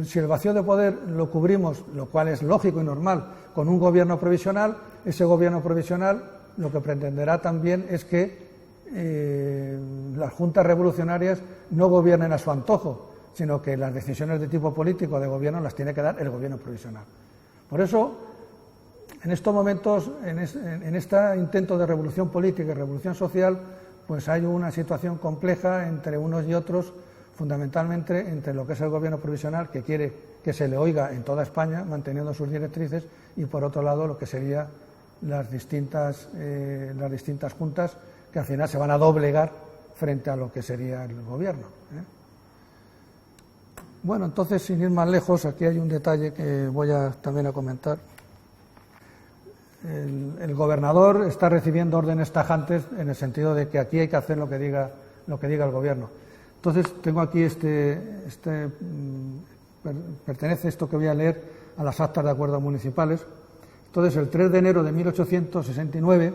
si el vacío de poder lo cubrimos, lo cual es lógico y normal, con un gobierno provisional, ese gobierno provisional lo que pretenderá también es que las juntas revolucionarias no gobiernen a su antojo, sino que las decisiones de tipo político de gobierno las tiene que dar el gobierno provisional. Por eso, en estos momentos, en este intento de revolución política y revolución social, pues hay una situación compleja entre unos y otros, fundamentalmente entre lo que es el gobierno provisional, que quiere que se le oiga en toda España, manteniendo sus directrices, y por otro lado lo que serían las distintas juntas, que al final se van a doblegar frente a lo que sería el gobierno, ¿eh? Bueno, entonces, sin ir más lejos, aquí hay un detalle que voy también a comentar. El gobernador está recibiendo órdenes tajantes en el sentido de que aquí hay que hacer lo que diga el gobierno. Entonces, tengo aquí pertenece esto que voy a leer a las actas de acuerdos municipales. Entonces, el 3 de enero de 1869,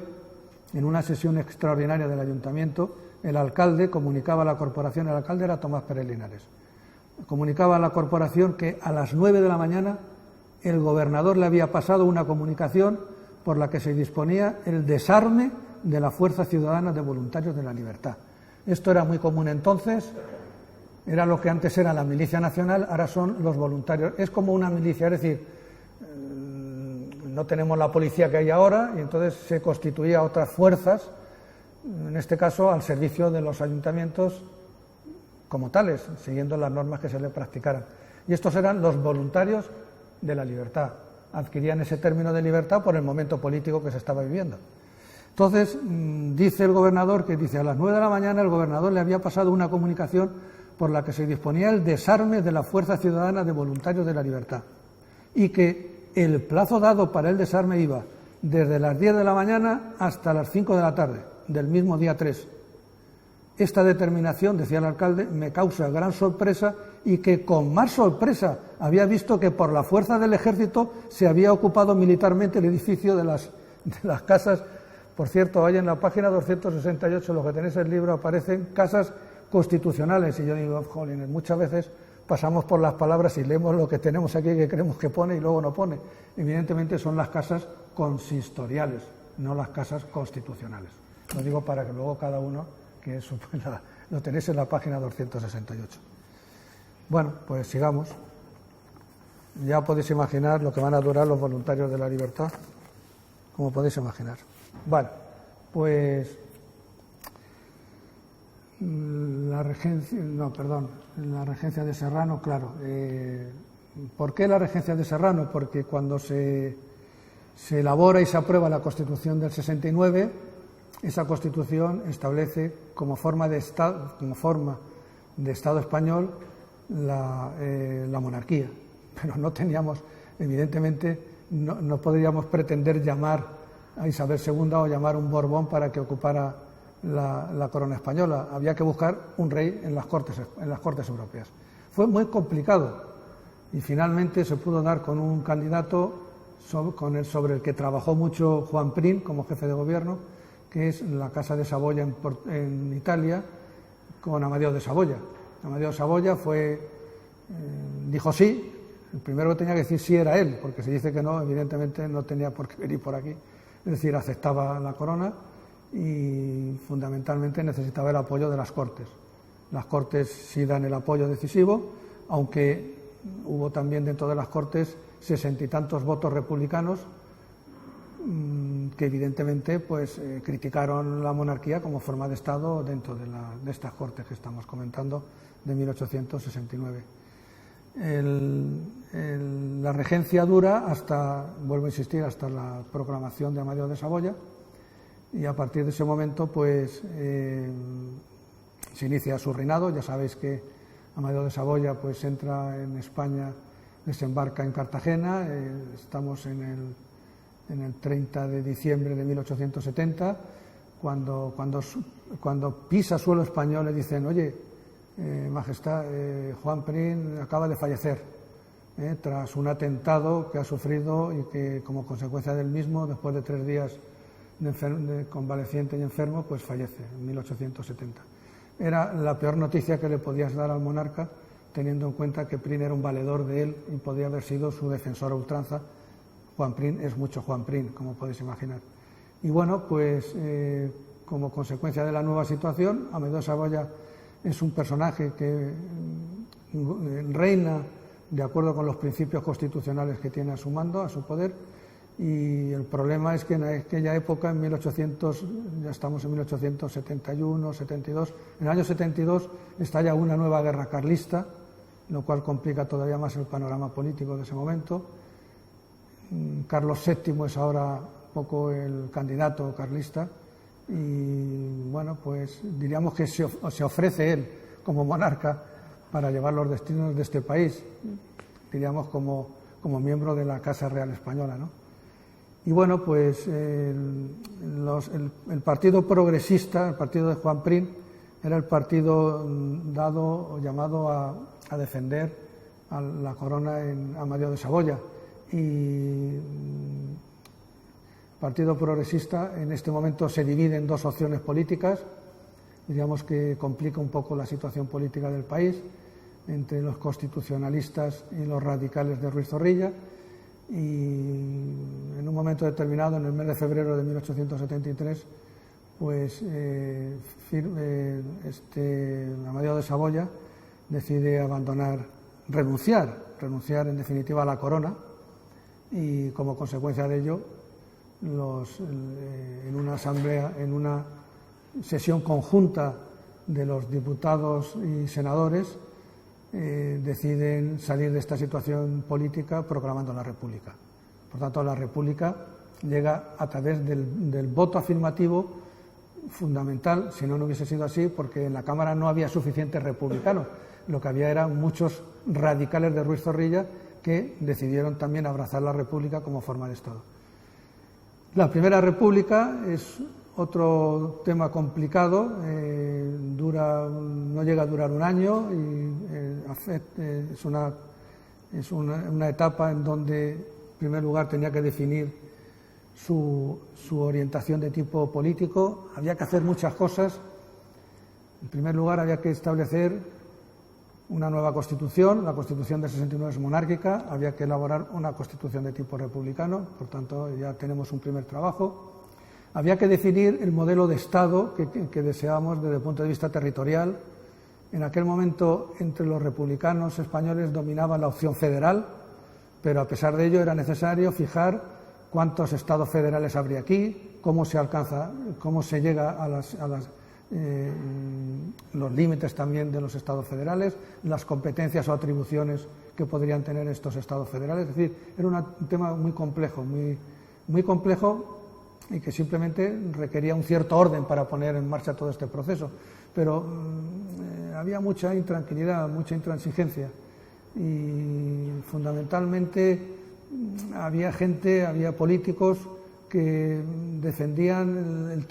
en una sesión extraordinaria del ayuntamiento, el alcalde comunicaba a la corporación, el alcalde era Tomás Pérez Linares, comunicaba a la corporación que a las 9 de la mañana el gobernador le había pasado una comunicación por la que se disponía el desarme de la Fuerza Ciudadana de Voluntarios de la Libertad. Esto era muy común entonces, era lo que antes era la milicia nacional, ahora son los voluntarios. Es como una milicia, es decir, no tenemos la policía que hay ahora y entonces se constituía otras fuerzas, en este caso al servicio de los ayuntamientos como tales, siguiendo las normas que se le practicaran. Y estos eran los voluntarios de la libertad. Adquirían ese término de libertad por el momento político que se estaba viviendo. Entonces, dice el gobernador que dice a las 9 de la mañana el gobernador le había pasado una comunicación por la que se disponía el desarme de la Fuerza Ciudadana de Voluntarios de la Libertad y que el plazo dado para el desarme iba desde las 10 de la mañana hasta las 5 de la tarde del mismo día 3. Esta determinación, decía el alcalde, me causa gran sorpresa y que con más sorpresa había visto que por la fuerza del ejército se había ocupado militarmente el edificio de las casas. Por cierto, ahí en la página 268, lo que tenéis en el libro, aparecen casas constitucionales. Y yo digo, jolines, muchas veces pasamos por las palabras y leemos lo que tenemos aquí que creemos que pone y luego no pone. Evidentemente son las casas consistoriales, no las casas constitucionales. Lo digo para que luego cada uno, que eso lo tenéis en la página 268. Bueno, pues sigamos. Ya podéis imaginar lo que van a durar los voluntarios de la libertad, como podéis imaginar. Vale, pues la regencia de Serrano, claro. ¿Por qué la regencia de Serrano? Porque cuando se elabora y se aprueba la Constitución del 69, esa Constitución establece como forma de Estado español la monarquía. Pero no teníamos, evidentemente, no podríamos pretender llamar a Isabel II o llamar un Borbón para que ocupara la corona española. Había que buscar un rey en las cortes europeas. Fue muy complicado y finalmente se pudo dar con un candidato sobre el que trabajó mucho Juan Prim como jefe de gobierno, que es la Casa de Saboya en Italia, con Amadeo de Saboya. Amadeo de Saboya dijo sí. El primero que tenía que decir sí era él, porque si dice que no, evidentemente no tenía por qué venir por aquí. Es decir, aceptaba la corona y fundamentalmente necesitaba el apoyo de las Cortes. Las Cortes sí dan el apoyo decisivo, aunque hubo también dentro de las Cortes 60 y tantos votos republicanos que evidentemente criticaron la monarquía como forma de Estado dentro de estas Cortes que estamos comentando de 1869. La regencia dura hasta, vuelvo a insistir, hasta la proclamación de Amadeo de Saboya, y a partir de ese momento se inicia su reinado. Ya sabéis que Amadeo de Saboya entra en España, desembarca en Cartagena, estamos en el 30 de diciembre de 1870, cuando pisa suelo español le dicen, oye, Majestad, Juan Prim acaba de fallecer tras un atentado que ha sufrido y que como consecuencia del mismo, después de 3 días de convaleciente y enfermo, fallece en 1870. Era la peor noticia que le podías dar al monarca, teniendo en cuenta que Prim era un valedor de él y podía haber sido su defensor a ultranza. Juan Prim es mucho Juan Prim, como podéis imaginar. Y bueno, como consecuencia de la nueva situación, Amadeo de Saboya es un personaje que reina de acuerdo con los principios constitucionales que tiene a su mando, a su poder, y el problema es que en aquella época, ya estamos en 1871, 72, en el año 72 estalla una nueva guerra carlista, lo cual complica todavía más el panorama político de ese momento. Carlos VII es ahora un poco el candidato carlista y bueno, diríamos que se ofrece él como monarca para llevar los destinos de este país, diríamos como miembro de la Casa Real Española, ¿no? Y bueno, el partido progresista, el partido de Juan Prim, era el partido dado o llamado a defender a la corona en Amadeo de Saboya. Y el Partido Progresista en este momento se divide en 2 opciones políticas, diríamos que complica un poco la situación política del país, entre los constitucionalistas y los radicales de Ruiz Zorrilla, y en un un momento determinado, en el mes de febrero de 1873, pues Amadeo de Saboya decide renunciar en definitiva a la corona, y como consecuencia de ello, en una asamblea, en una sesión conjunta de los diputados y senadores, deciden salir de esta situación política proclamando la República. Por tanto, la República llega a través del voto afirmativo, fundamental, si no hubiese sido así, porque en la Cámara no había suficientes republicanos, lo que había eran muchos radicales de Ruiz Zorrilla que decidieron también abrazar la República como forma de Estado. La Primera República es otro tema complicado, no llega a durar un año y es una etapa en donde, en primer lugar, tenía que definir su orientación de tipo político. Había que hacer muchas cosas. En primer lugar, había que establecer una nueva Constitución. La Constitución del 69 es monárquica, había que elaborar una Constitución de tipo republicano, por tanto ya tenemos un primer trabajo. Había que definir el modelo de Estado que deseábamos desde el punto de vista territorial. En aquel momento, entre los republicanos españoles dominaba la opción federal, pero a pesar de ello era necesario fijar cuántos estados federales habría aquí, cómo se llega a los límites también de los estados federales, las competencias o atribuciones que podrían tener estos estados federales. Es decir, era un tema muy complejo, muy complejo, y que simplemente requería un cierto orden para poner en marcha todo este proceso. Pero había mucha intranquilidad, mucha intransigencia, y fundamentalmente había políticos que defendían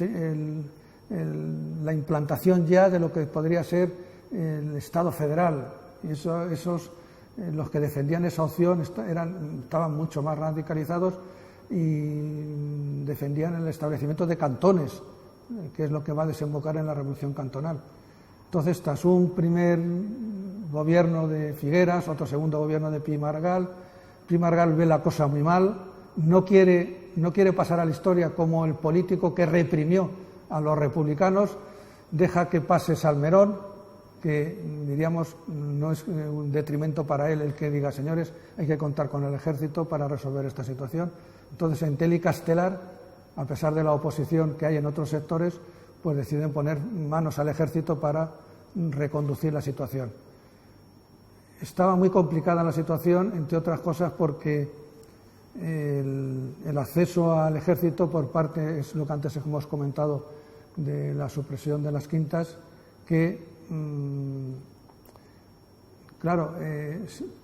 la implantación ya de lo que podría ser el Estado federal, y los que defendían esa opción estaban mucho más radicalizados y defendían el establecimiento de cantones, que es lo que va a desembocar en la Revolución Cantonal. Entonces, tras un primer gobierno de Figueras, otro segundo gobierno de Pi Margall ve la cosa muy mal, no quiere pasar a la historia como el político que reprimió a los republicanos, deja que pase Salmerón, que diríamos no es un detrimento para él el que diga, señores, hay que contar con el ejército para resolver esta situación. Entonces, Entel y Castelar, a pesar de la oposición que hay en otros sectores, pues deciden poner manos al ejército para reconducir la situación. Estaba muy complicada la situación, entre otras cosas porque el acceso al ejército por parte, es lo que antes hemos comentado, de la supresión de las quintas, que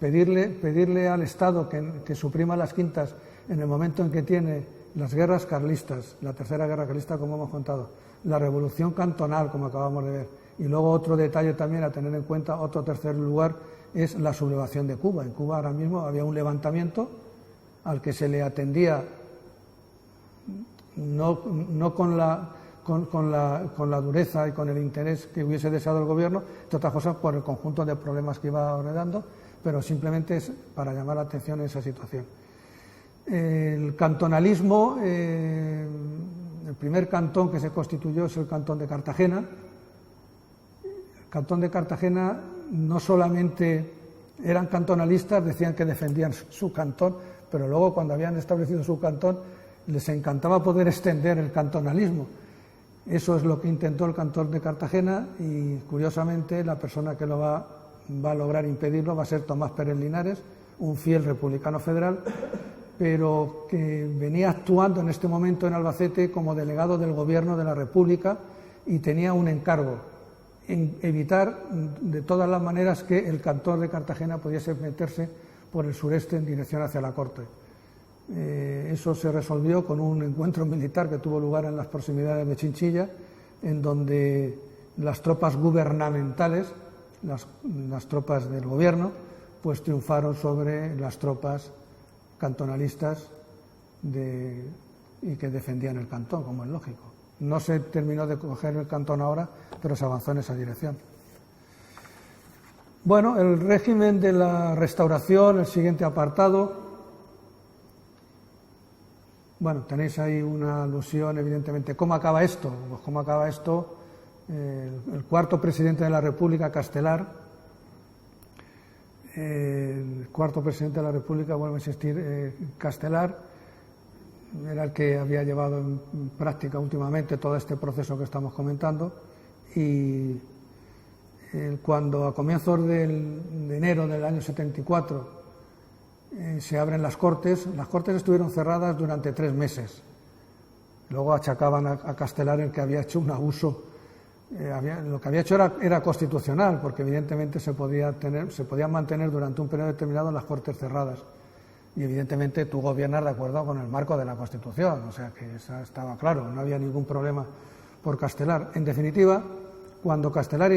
pedirle al Estado que suprima las quintas en el momento en que tiene las guerras carlistas, la tercera guerra carlista, como hemos contado, la revolución cantonal, como acabamos de ver, y luego otro detalle también a tener en cuenta, otro tercer lugar, es la sublevación de Cuba. En Cuba ahora mismo había un levantamiento al que se le atendía no con la dureza y con el interés que hubiese deseado el gobierno, entre otras cosas por el conjunto de problemas que iba heredando, pero simplemente es para llamar la atención a esa situación. El cantonalismo, el primer cantón que se constituyó es el Cantón de Cartagena. El Cantón de Cartagena no solamente eran cantonalistas, decían que defendían su cantón, pero luego cuando habían establecido su cantón les encantaba poder extender el cantonalismo. Eso es lo que intentó el Cantón de Cartagena y, curiosamente, la persona que lo va a lograr impedirlo va a ser Tomás Pérez Linares, un fiel republicano federal, pero que venía actuando en este momento en Albacete como delegado del Gobierno de la República y tenía un encargo en evitar de todas las maneras que el Cantón de Cartagena pudiese meterse por el sureste en dirección hacia la corte. Eso se resolvió con un encuentro militar que tuvo lugar en las proximidades de Chinchilla, en donde las tropas gubernamentales, las tropas del gobierno, pues triunfaron sobre las tropas cantonalistas y que defendían el cantón, como es lógico. No se terminó de coger el cantón ahora, pero se avanzó en esa dirección. Bueno, el régimen de la Restauración, el siguiente apartado. Bueno, tenéis ahí una alusión, evidentemente. ¿Cómo acaba esto? Pues cómo acaba esto, el cuarto presidente de la República, Castelar, el cuarto presidente de la República, vuelvo a insistir, Castelar, era el que había llevado en práctica últimamente todo este proceso que estamos comentando, y cuando a comienzos de enero del año 74 se abren las Cortes estuvieron cerradas durante 3 meses. Luego achacaban a Castelar el que había hecho un abuso. Lo que había hecho era constitucional, porque evidentemente se podían mantener durante un periodo determinado las Cortes cerradas. Y evidentemente tú gobiernas de acuerdo con el marco de la Constitución, o sea que eso estaba claro, no había ningún problema por Castelar. En definitiva, cuando Castelar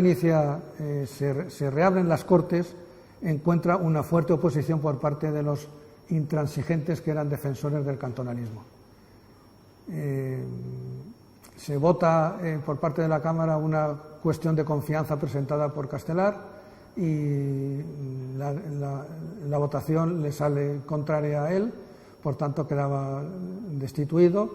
se reabren las Cortes, encuentra una fuerte oposición por parte de los intransigentes que eran defensores del cantonalismo. Se vota por parte de la Cámara una cuestión de confianza presentada por Castelar y la votación le sale contraria a él, por tanto quedaba destituido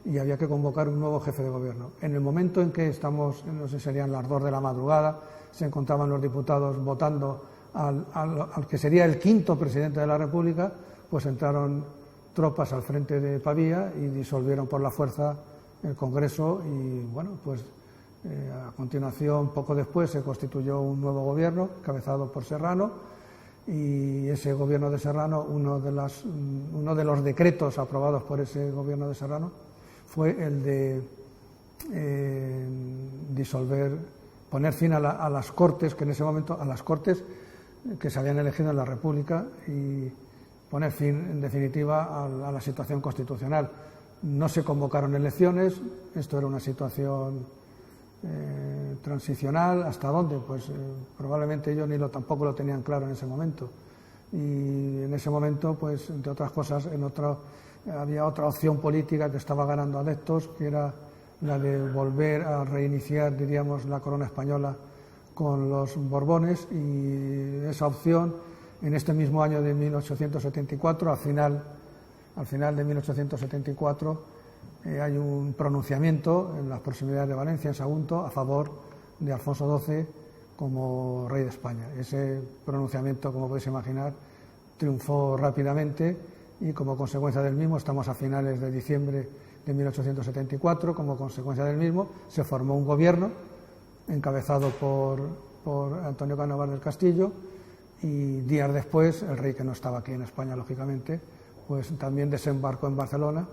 y había que convocar un nuevo jefe de gobierno. En el momento en que estamos, no sé, serían las 2 de la madrugada, se encontraban los diputados votando al que sería el quinto presidente de la República, pues entraron tropas al frente de Pavía y disolvieron por la fuerza el Congreso y, bueno, pues a continuación, poco después, se constituyó un nuevo gobierno, encabezado por Serrano, y ese gobierno de Serrano, uno de los decretos aprobados por ese gobierno de Serrano fue el de poner fin a las Cortes, que en ese momento, a las Cortes que se habían elegido en la República, y poner fin, en definitiva, a la situación constitucional. No se convocaron elecciones, esto era una situación transicional. ¿Hasta dónde? Pues probablemente ellos tampoco lo tenían claro en ese momento. Y en ese momento, pues entre otras cosas, había otra opción política que estaba ganando adeptos, que era la de volver a reiniciar, diríamos, la corona española con los Borbones, y esa opción, en este mismo año de 1874, al final de 1874, hay un pronunciamiento en las proximidades de Valencia, en Sagunto, a favor de Alfonso XII como rey de España. Ese pronunciamiento, como podéis imaginar, triunfó rápidamente y como consecuencia del mismo, estamos a finales de diciembre de 1874, como consecuencia del mismo se formó un gobierno encabezado por Antonio Cánovas del Castillo, y días después el rey, que no estaba aquí en España lógicamente, pues también desembarcó en Barcelona,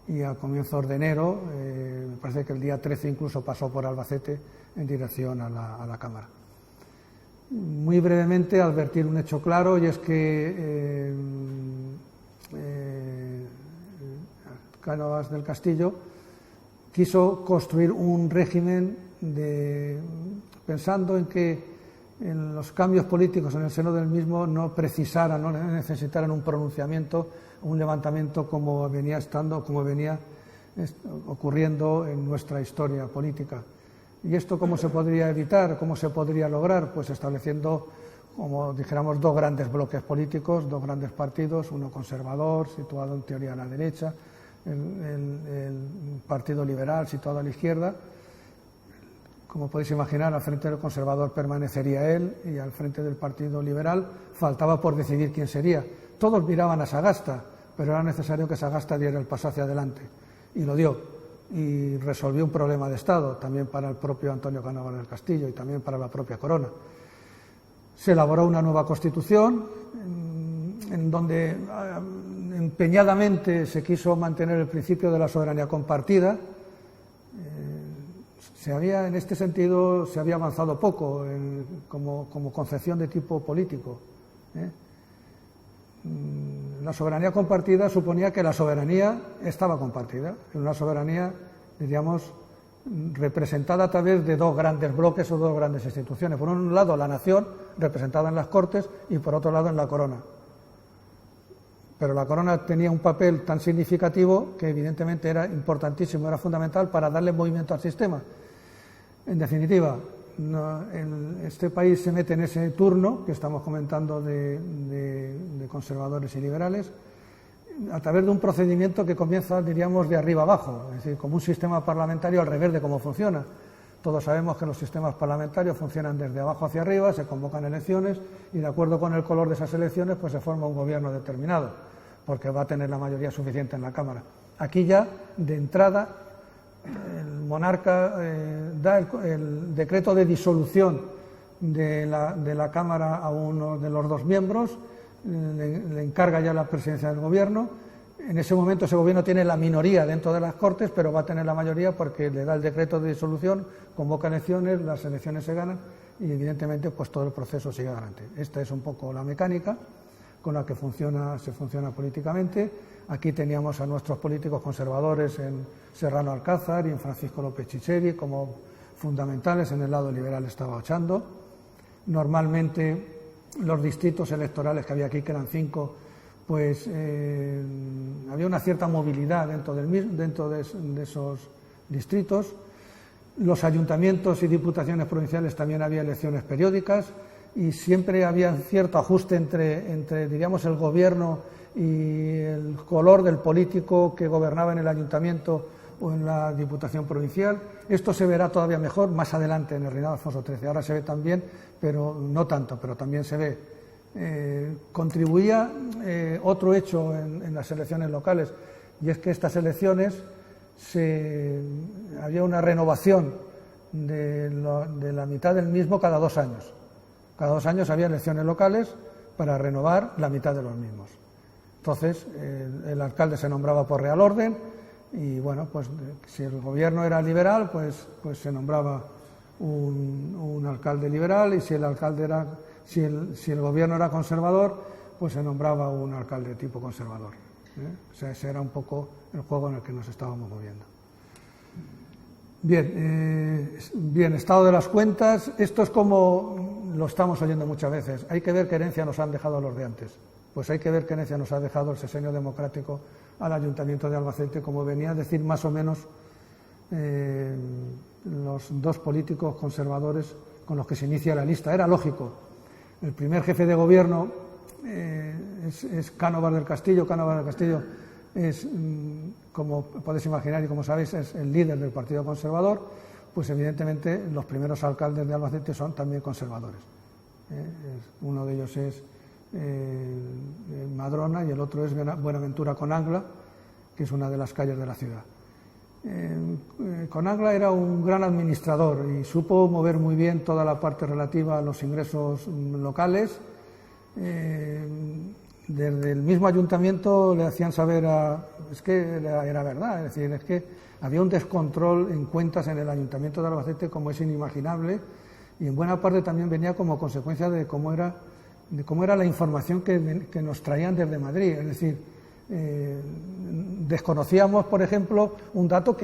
y a comienzos de enero, me parece que el día 13 incluso pasó por Albacete en dirección a la Cámara. Muy brevemente advertir un hecho claro, y es que Cánovas del Castillo quiso construir un régimen pensando en que en los cambios políticos en el seno del mismo no necesitaran un pronunciamiento, un levantamiento como venía ocurriendo en nuestra historia política. ¿Y esto cómo se podría evitar? ¿Cómo se podría lograr? Pues estableciendo, como dijéramos, 2 grandes bloques políticos, 2 grandes partidos, uno conservador, situado en teoría a la derecha, el Partido Liberal, situado a la izquierda. Como podéis imaginar, al frente del conservador permanecería él, y al frente del Partido Liberal faltaba por decidir quién sería. Todos miraban a Sagasta, pero era necesario que Sagasta diera el paso hacia adelante, y lo dio, y resolvió un problema de Estado, también para el propio Antonio Cánovas del Castillo y también para la propia corona. Se elaboró una nueva Constitución, en donde empeñadamente se quiso mantener el principio de la soberanía compartida. En este sentido se había avanzado poco como concepción de tipo político. La soberanía compartida suponía que la soberanía estaba compartida, una soberanía, diríamos, representada a través de 2 grandes bloques o 2 grandes instituciones. Por un lado, la nación, representada en las Cortes, y por otro lado, en la corona. Pero la corona tenía un papel tan significativo que evidentemente era importantísimo, era fundamental para darle movimiento al sistema. En definitiva, este país se mete en ese turno que estamos comentando de conservadores y liberales. a través de un procedimiento que comienza, diríamos, de arriba abajo, es decir, como un sistema parlamentario al revés de cómo funciona. Todos sabemos que los sistemas parlamentarios funcionan desde abajo hacia arriba, se convocan elecciones y de acuerdo con el color de esas elecciones pues se forma un gobierno determinado, porque va a tener la mayoría suficiente en la Cámara. Aquí ya, de entrada, el monarca da el decreto de disolución de la Cámara a uno de los dos miembros, le encarga ya la presidencia del gobierno. En ese momento ese gobierno tiene la minoría dentro de las Cortes, pero va a tener la mayoría porque le da el decreto de disolución, convoca elecciones, las elecciones se ganan y evidentemente pues todo el proceso sigue adelante. Esta es un poco la mecánica con la que se funciona políticamente. Aquí teníamos a nuestros políticos conservadores en Serrano Alcázar y en Francisco López Chicheri como fundamentales, en el lado liberal estaba Ochando. Normalmente los distritos electorales que había aquí, que eran 5, pues había una cierta movilidad dentro de esos distritos. Los ayuntamientos y diputaciones provinciales también había elecciones periódicas y siempre había cierto ajuste entre diríamos, el gobierno y el color del político que gobernaba en el ayuntamiento o en la diputación provincial. Esto se verá todavía mejor más adelante en el reinado de Alfonso XIII. Ahora se ve también, pero no tanto, pero también se ve. Contribuía otro hecho en las elecciones locales, y es que estas elecciones había una renovación de la mitad del mismo cada 2 años. Cada 2 años había elecciones locales para renovar la mitad de los mismos. Entonces, el alcalde se nombraba por real orden y, bueno, pues si el gobierno era liberal, pues se nombraba un alcalde liberal, y si el gobierno era conservador, pues se nombraba un alcalde tipo conservador. O sea, ese era un poco el juego en el que nos estábamos moviendo. Bien, estado de las cuentas. Esto es como lo estamos oyendo muchas veces. Hay que ver qué herencia nos han dejado los de antes. Pues hay que ver qué herencia nos ha dejado el Sexenio Democrático al Ayuntamiento de Albacete, como venía a decir más o menos los 2 políticos conservadores con los que se inicia la lista. Era lógico. El primer jefe de gobierno es Cánovas del Castillo. Cánovas del Castillo es, como podéis imaginar y como sabéis, es el líder del Partido Conservador. Pues evidentemente los primeros alcaldes de Albacete son también conservadores. Uno de ellos es Madrona y el otro es Buenaventura Conangla, que es una de las calles de la ciudad. Conangla era un gran administrador y supo mover muy bien toda la parte relativa a los ingresos locales. Desde el mismo ayuntamiento le hacían saber es que era verdad, es decir, es que había un descontrol en cuentas en el Ayuntamiento de Albacete como es inimaginable, y en buena parte también venía como consecuencia de cómo era la información que nos traían desde Madrid. Es decir, desconocíamos, por ejemplo, un dato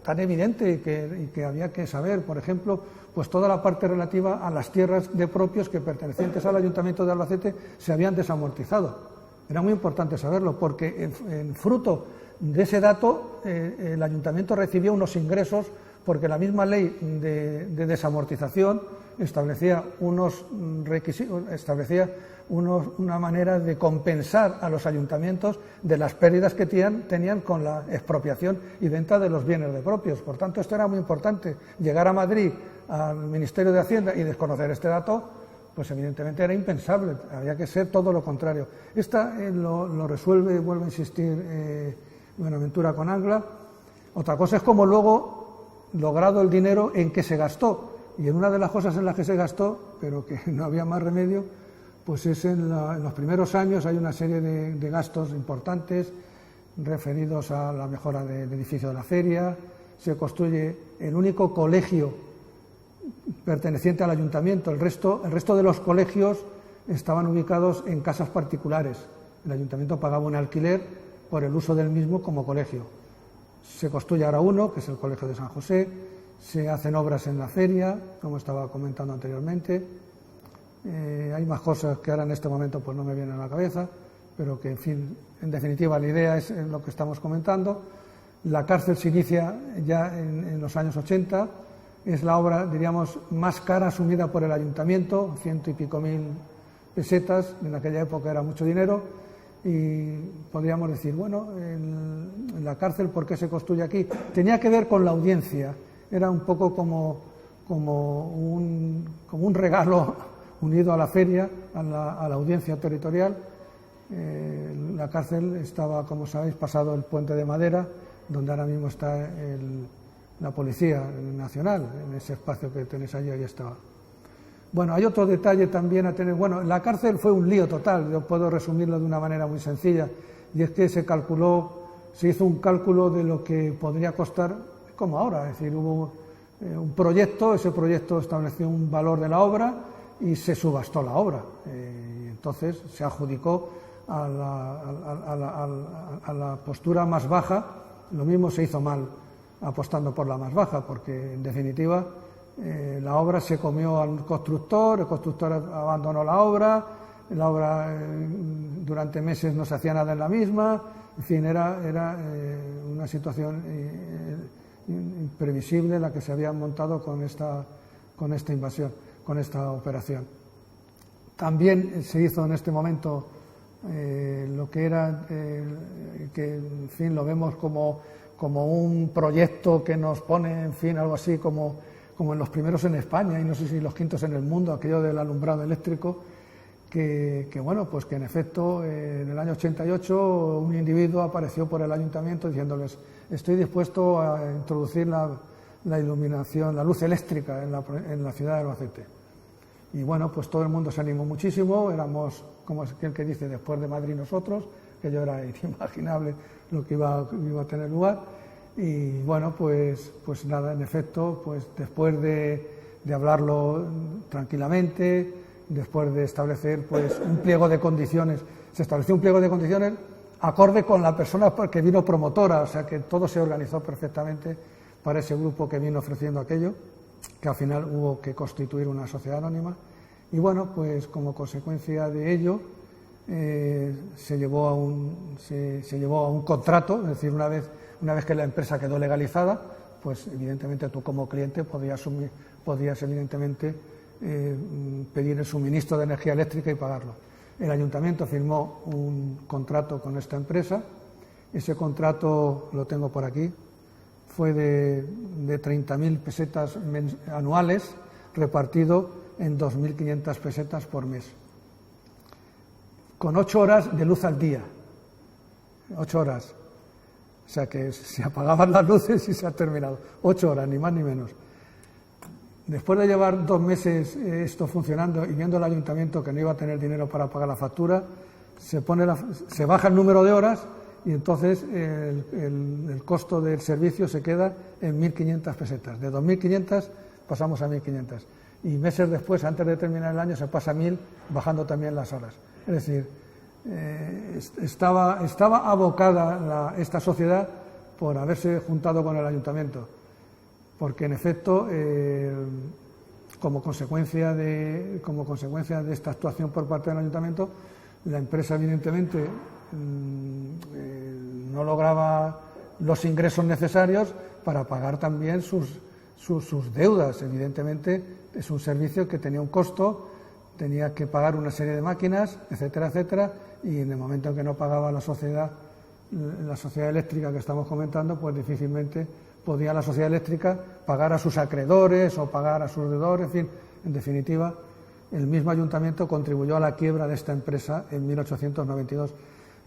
tan evidente y que había que saber, por ejemplo, pues toda la parte relativa a las tierras de propios que pertenecientes al Ayuntamiento de Albacete se habían desamortizado. Era muy importante saberlo porque en fruto de ese dato el Ayuntamiento recibía unos ingresos porque la misma ley de desamortización establecía unos requisitos, una manera de compensar a los ayuntamientos de las pérdidas que tenían con la expropiación y venta de los bienes de propios. Por tanto, esto era muy importante. Llegar a Madrid, al Ministerio de Hacienda, y desconocer este dato, pues evidentemente era impensable. Había que ser todo lo contrario. Esta lo resuelve, vuelvo a insistir, Buenaventura Conangla. Otra cosa es cómo luego, logrado el dinero, en qué se gastó. Y en una de las cosas en las que se gastó, pero que no había más remedio, pues es en los primeros años hay una serie de gastos importantes referidos a la mejora del edificio de la feria. Se construye el único colegio perteneciente al ayuntamiento. El resto de los colegios estaban ubicados en casas particulares. El ayuntamiento pagaba un alquiler por el uso del mismo como colegio. Se construye ahora uno, que es el Colegio de San José. Se hacen obras en la feria, como estaba comentando anteriormente. Hay más cosas que ahora en este momento pues no me vienen a la cabeza, pero que, en fin, en definitiva la idea es lo que estamos comentando. La cárcel se inicia ya en los años 80, es la obra, diríamos, más cara asumida por el ayuntamiento, 100 y pico mil pesetas, en aquella época era mucho dinero, y podríamos decir, bueno, en la cárcel, ¿por qué se construye aquí? Tenía que ver con la audiencia, era un poco como un regalo unido a la feria, a la audiencia territorial. La cárcel estaba, como sabéis, pasado el puente de madera, donde ahora mismo está la Policía Nacional, en ese espacio que tenéis allí, ahí estaba. Bueno, hay otro detalle también a tener. Bueno, la cárcel fue un lío total, yo puedo resumirlo de una manera muy sencilla, y es que se hizo un cálculo de lo que podría costar, como ahora, es decir, hubo un proyecto, ese proyecto estableció un valor de la obra y se subastó la obra, y entonces se adjudicó a la postura más baja. Lo mismo se hizo mal apostando por la más baja, porque en definitiva la obra se comió al constructor, el constructor abandonó la obra durante meses no se hacía nada en la misma, en fin, era una situación imprevisible la que se había montado con esta invasión, con esta operación. También se hizo en este momento lo que era, que en fin lo vemos como un proyecto que nos pone, en fin, algo así como en los primeros en España y no sé si los quintos en el mundo, aquello del alumbrado eléctrico, que bueno, pues que en efecto en el año 88 un individuo apareció por el ayuntamiento diciéndoles: estoy dispuesto a introducir la iluminación, la luz eléctrica en la ciudad de Albacete. Y bueno, pues todo el mundo se animó muchísimo, éramos, como es aquel que dice, después de Madrid nosotros, que yo era inimaginable lo que iba a tener lugar. Y bueno, pues nada, en efecto, pues después de hablarlo tranquilamente, después de establecer pues un pliego de condiciones, se estableció un pliego de condiciones acorde con la persona que vino promotora, o sea que todo se organizó perfectamente para ese grupo que vino ofreciendo aquello, que al final hubo que constituir una sociedad anónima. Y bueno, pues como consecuencia de ello se llevó a un contrato, es decir, una vez que la empresa quedó legalizada, pues evidentemente tú como cliente podías evidentemente pedir el suministro de energía eléctrica y pagarlo. El ayuntamiento firmó un contrato con esta empresa, ese contrato lo tengo por aquí, fue de 30.000 pesetas anuales, repartido en 2.500 pesetas por mes, con 8 horas de luz al día, 8 horas. O sea que se apagaban las luces y se ha terminado. 8 horas, ni más ni menos. Después de llevar 2 meses esto funcionando y viendo el ayuntamiento que no iba a tener dinero para pagar la factura, se baja el número de horas y entonces el costo del servicio se queda en 1.500 pesetas. De 2.500 pasamos a 1.500. Y meses después, antes de terminar el año, se pasa a 1.000, bajando también las horas. Es decir, estaba abocada esta sociedad por haberse juntado con el ayuntamiento, porque en efecto, como consecuencia de esta actuación por parte del ayuntamiento, la empresa evidentemente no lograba los ingresos necesarios para pagar también sus deudas. Evidentemente es un servicio que tenía un costo, tenía que pagar una serie de máquinas, etcétera, etcétera, y en el momento en que no pagaba la sociedad eléctrica que estamos comentando, pues difícilmente podía la sociedad eléctrica pagar a sus acreedores o pagar a sus deudores, en fin, en definitiva, el mismo ayuntamiento contribuyó a la quiebra de esta empresa en 1892.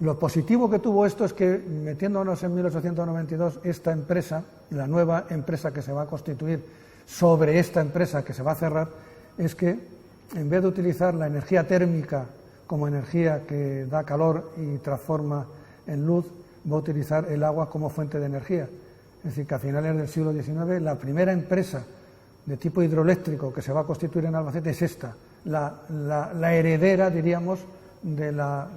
Lo positivo que tuvo esto es que, metiéndonos en 1892, esta empresa, la nueva empresa que se va a constituir sobre esta empresa que se va a cerrar, es que en vez de utilizar la energía térmica como energía que da calor y transforma en luz, va a utilizar el agua como fuente de energía. Es decir, que a finales del siglo XIX la primera empresa de tipo hidroeléctrico que se va a constituir en Albacete es esta, la heredera, diríamos, de la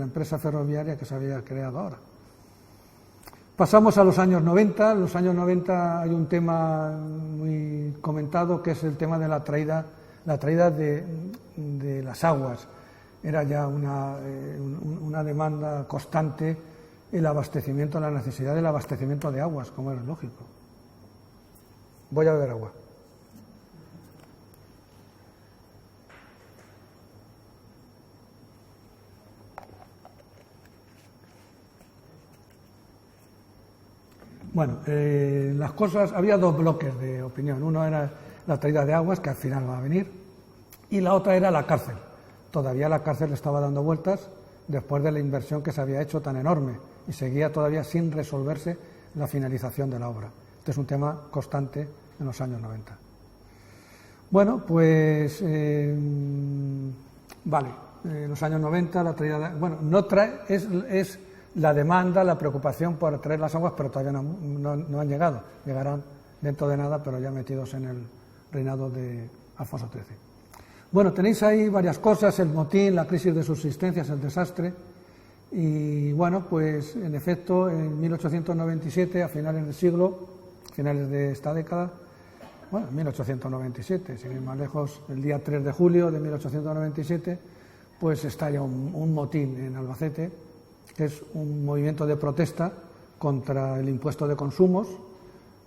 empresa ferroviaria que se había creado ahora. Pasamos a los años 90. En los años 90 hay un tema muy comentado, que es el tema de la traída de las aguas. Era ya una demanda constante el abastecimiento, la necesidad del abastecimiento de aguas, como era lógico. Voy a beber agua. Bueno, las cosas, había dos bloques de opinión. Uno era la traída de aguas, que al final va a venir, y la otra era la cárcel. Todavía la cárcel estaba dando vueltas después de la inversión que se había hecho tan enorme y seguía todavía sin resolverse la finalización de la obra. Este es un tema constante en los años 90. Bueno, pues vale, en los años 90 la traída de, bueno, no trae, es la demanda, la preocupación por traer las aguas, pero todavía no han llegado. Llegarán dentro de nada, pero ya metidos en el reinado de Alfonso XIII. Bueno, tenéis ahí varias cosas, el motín, la crisis de subsistencias, el desastre, y bueno, pues en efecto, en 1897, a finales del siglo, finales de esta década, bueno, en 1897, sin ir más lejos, el día 3 de julio de 1897, pues estalla un motín en Albacete, que es un movimiento de protesta contra el impuesto de consumos.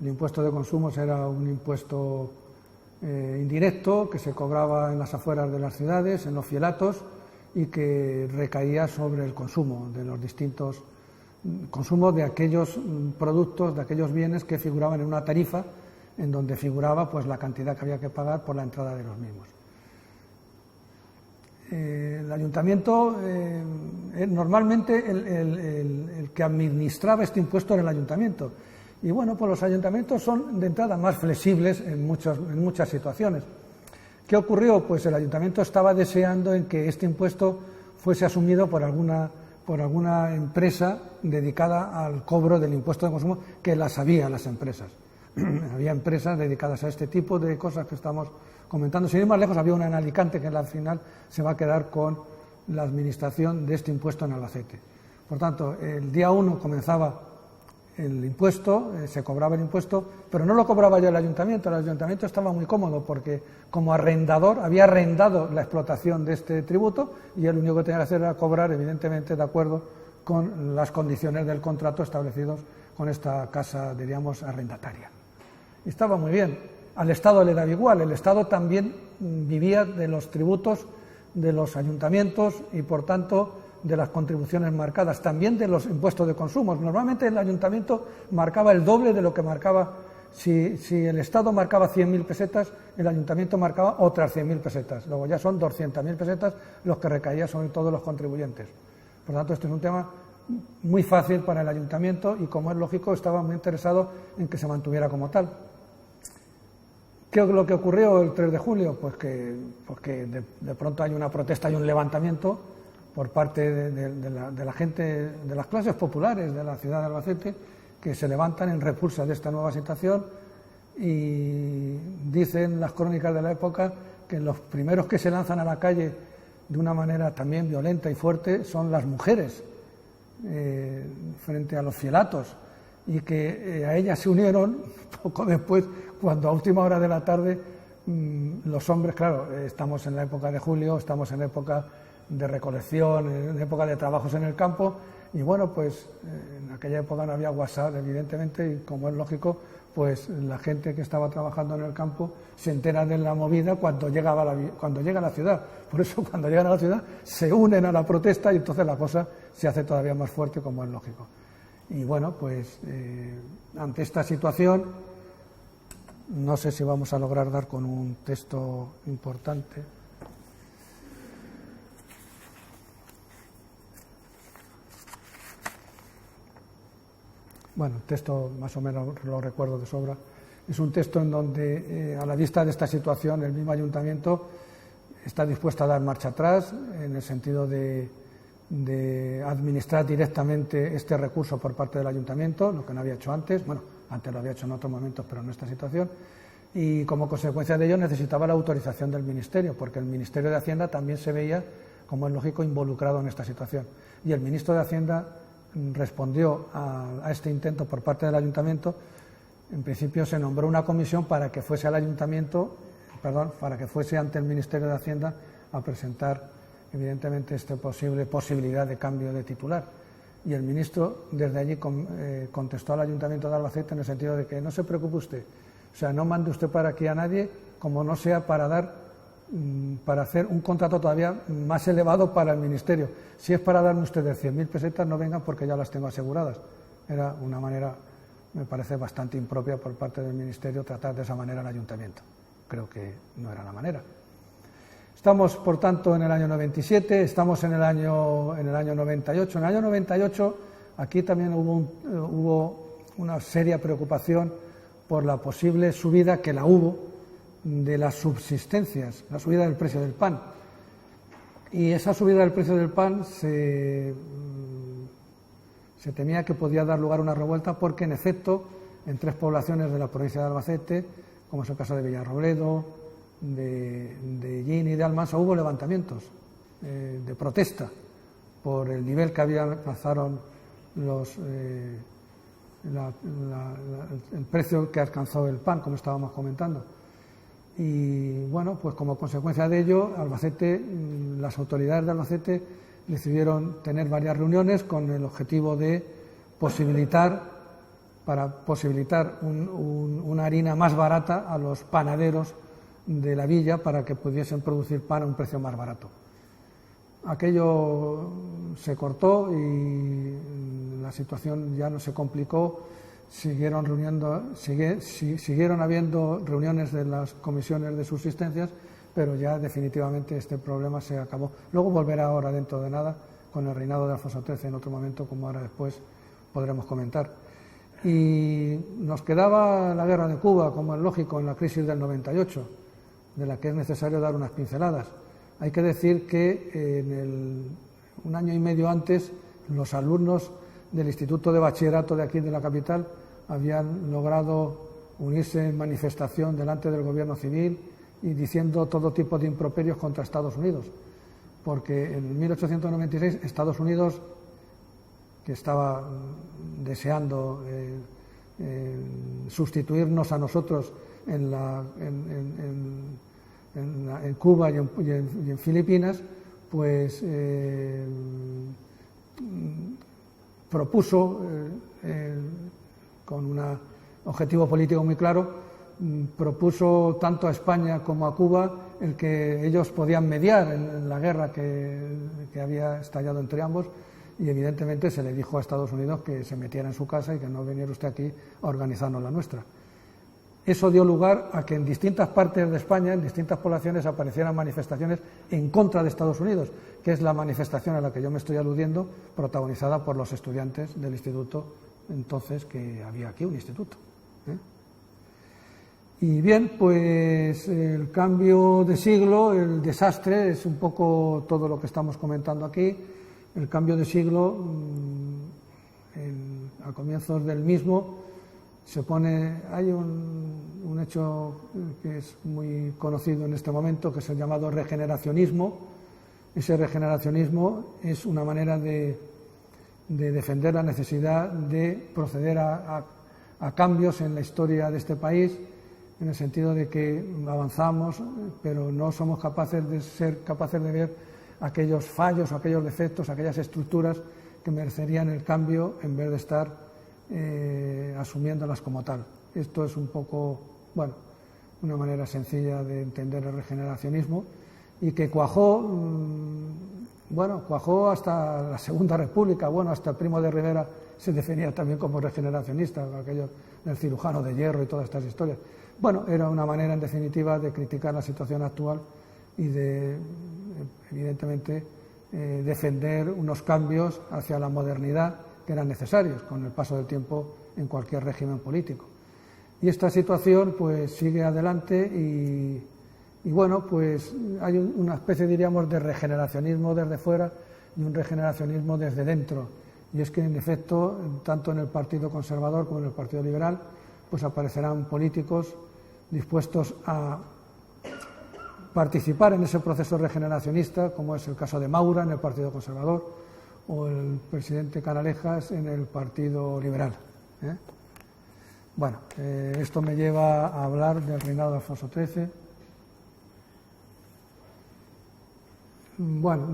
El impuesto de consumos era un impuesto indirecto que se cobraba en las afueras de las ciudades, en los fielatos, y que recaía sobre el consumo de los distintos consumos de aquellos productos, de aquellos bienes que figuraban en una tarifa en donde figuraba pues la cantidad que había que pagar por la entrada de los mismos. El ayuntamiento, normalmente el que administraba este impuesto era el ayuntamiento. Y bueno, pues los ayuntamientos son de entrada más flexibles en muchas situaciones. ¿Qué ocurrió? Pues el ayuntamiento estaba deseando en que este impuesto fuese asumido por alguna empresa dedicada al cobro del impuesto de consumo, que las había las empresas. Había empresas dedicadas a este tipo de cosas que estamos comentando. Sin ir más lejos, había una en Alicante que al final se va a quedar con la administración de este impuesto en Albacete. Por tanto, el día 1 comenzaba el impuesto, se cobraba el impuesto, pero no lo cobraba ya el ayuntamiento estaba muy cómodo porque como arrendador había arrendado la explotación de este tributo y él lo único que tenía que hacer era cobrar, evidentemente, de acuerdo con las condiciones del contrato establecidos con esta casa, diríamos, arrendataria. Y estaba muy bien. Al Estado le daba igual, el Estado también vivía de los tributos de los ayuntamientos y, por tanto, de las contribuciones marcadas, también de los impuestos de consumo. Normalmente el ayuntamiento marcaba el doble de lo que marcaba, si el Estado marcaba 100.000 pesetas, el ayuntamiento marcaba otras 100.000 pesetas. Luego ya son 200.000 pesetas los que recaían sobre todos los contribuyentes. Por lo tanto, este es un tema muy fácil para el ayuntamiento y, como es lógico, estaba muy interesado en que se mantuviera como tal. ¿Qué es lo que ocurrió el 3 de julio? Pues que de pronto hay una protesta y un levantamiento por parte de la gente, de las clases populares de la ciudad de Albacete, que se levantan en repulsa de esta nueva situación y dicen las crónicas de la época que los primeros que se lanzan a la calle de una manera también violenta y fuerte son las mujeres frente a los fielatos y que a ellas se unieron poco después, cuando a última hora de la tarde los hombres, claro, estamos en la época de julio, estamos en la época de recolección, en época de trabajos en el campo, y bueno, pues en aquella época no había WhatsApp, evidentemente, y como es lógico, pues la gente que estaba trabajando en el campo se entera de la movida cuando llega a la ciudad. Por eso, cuando llegan a la ciudad, se unen a la protesta y entonces la cosa se hace todavía más fuerte, como es lógico. Y bueno, pues ante esta situación, no sé si vamos a lograr dar con un texto importante. Bueno, el texto más o menos lo recuerdo de sobra. Es un texto en donde, a la vista de esta situación, el mismo ayuntamiento está dispuesto a dar marcha atrás en el sentido de administrar directamente este recurso por parte del ayuntamiento, lo que no había hecho antes. Bueno, antes lo había hecho en otros momentos, pero en esta situación. Y como consecuencia de ello necesitaba la autorización del Ministerio, porque el Ministerio de Hacienda también se veía, como es lógico, involucrado en esta situación. Y el ministro de Hacienda respondió a este intento por parte del ayuntamiento. En principio se nombró una comisión para que fuese al ayuntamiento, para que fuese ante el Ministerio de Hacienda a presentar, evidentemente, esta posibilidad de cambio de titular. Y el ministro desde allí contestó al ayuntamiento de Albacete en el sentido de que no se preocupe usted, o sea, no mande usted para aquí a nadie, como no sea para hacer un contrato todavía más elevado para el Ministerio. Si es para darme ustedes 100.000 pesetas, no vengan porque ya las tengo aseguradas. Era una manera me parece bastante impropia por parte del Ministerio tratar de esa manera al Ayuntamiento. Creo que no era la manera. Estamos, por tanto, en el año 97, estamos en el año 98. En el año 98 aquí también hubo una seria preocupación por la posible subida, que la hubo, de las subsistencias, la subida del precio del pan. Y esa subida del precio del pan se temía que podía dar lugar a una revuelta porque, en efecto, en 3 poblaciones de la provincia de Albacete, como es el caso de Villarrobledo, de Gini y de Almansa, hubo levantamientos de protesta por el nivel que alcanzaron el precio que alcanzó el pan, como estábamos comentando. Y bueno, pues como consecuencia de ello, las autoridades de Albacete decidieron tener varias reuniones con el objetivo de posibilitar una harina más barata a los panaderos de la villa para que pudiesen producir pan a un precio más barato. Aquello se cortó y la situación ya no se complicó. Siguieron habiendo reuniones de las comisiones de subsistencias, pero ya definitivamente este problema se acabó. Luego volverá ahora dentro de nada con el reinado de Alfonso XIII en otro momento, como ahora después podremos comentar. Y nos quedaba la guerra de Cuba, como es lógico, en la crisis del 98, de la que es necesario dar unas pinceladas. Hay que decir que un año y medio antes, los alumnos del Instituto de Bachillerato de aquí de la capital habían logrado unirse en manifestación delante del gobierno civil y diciendo todo tipo de improperios contra Estados Unidos, porque en 1896 Estados Unidos, que estaba deseando sustituirnos a nosotros en Cuba y en Filipinas, pues propuso, con un objetivo político muy claro, propuso tanto a España como a Cuba el que ellos podían mediar en la guerra que había estallado entre ambos, y evidentemente se le dijo a Estados Unidos que se metiera en su casa y que no viniera usted aquí a organizarnos la nuestra. Eso dio lugar a que en distintas partes de España, en distintas poblaciones, aparecieran manifestaciones en contra de Estados Unidos, que es la manifestación a la que yo me estoy aludiendo, protagonizada por los estudiantes del instituto, entonces que había aquí un instituto. Y bien, pues el cambio de siglo, el desastre, es un poco todo lo que estamos comentando aquí. El cambio de siglo, a comienzos del mismo, hay un hecho que es muy conocido en este momento, que es el llamado regeneracionismo. Ese regeneracionismo es una manera de defender la necesidad de proceder a cambios en la historia de este país, en el sentido de que avanzamos, pero no somos capaces de ver aquellos fallos, aquellos defectos, aquellas estructuras que merecerían el cambio en vez de estar asumiéndolas como tal. Esto es un poco, una manera sencilla de entender el regeneracionismo, y que cuajó hasta la Segunda República. Hasta Primo de Rivera se definía también como regeneracionista, aquello del cirujano de hierro y todas estas historias. Era una manera, en definitiva, de criticar la situación actual y de, evidentemente, defender unos cambios hacia la modernidad que eran necesarios con el paso del tiempo en cualquier régimen político. Y esta situación pues sigue adelante y pues hay una especie, diríamos, de regeneracionismo desde fuera y un regeneracionismo desde dentro. Y es que, en efecto, tanto en el Partido Conservador como en el Partido Liberal, pues aparecerán políticos dispuestos a participar en ese proceso regeneracionista, como es el caso de Maura en el Partido Conservador o el presidente Canalejas en el Partido Liberal. Esto me lleva a hablar del reinado de Alfonso XIII.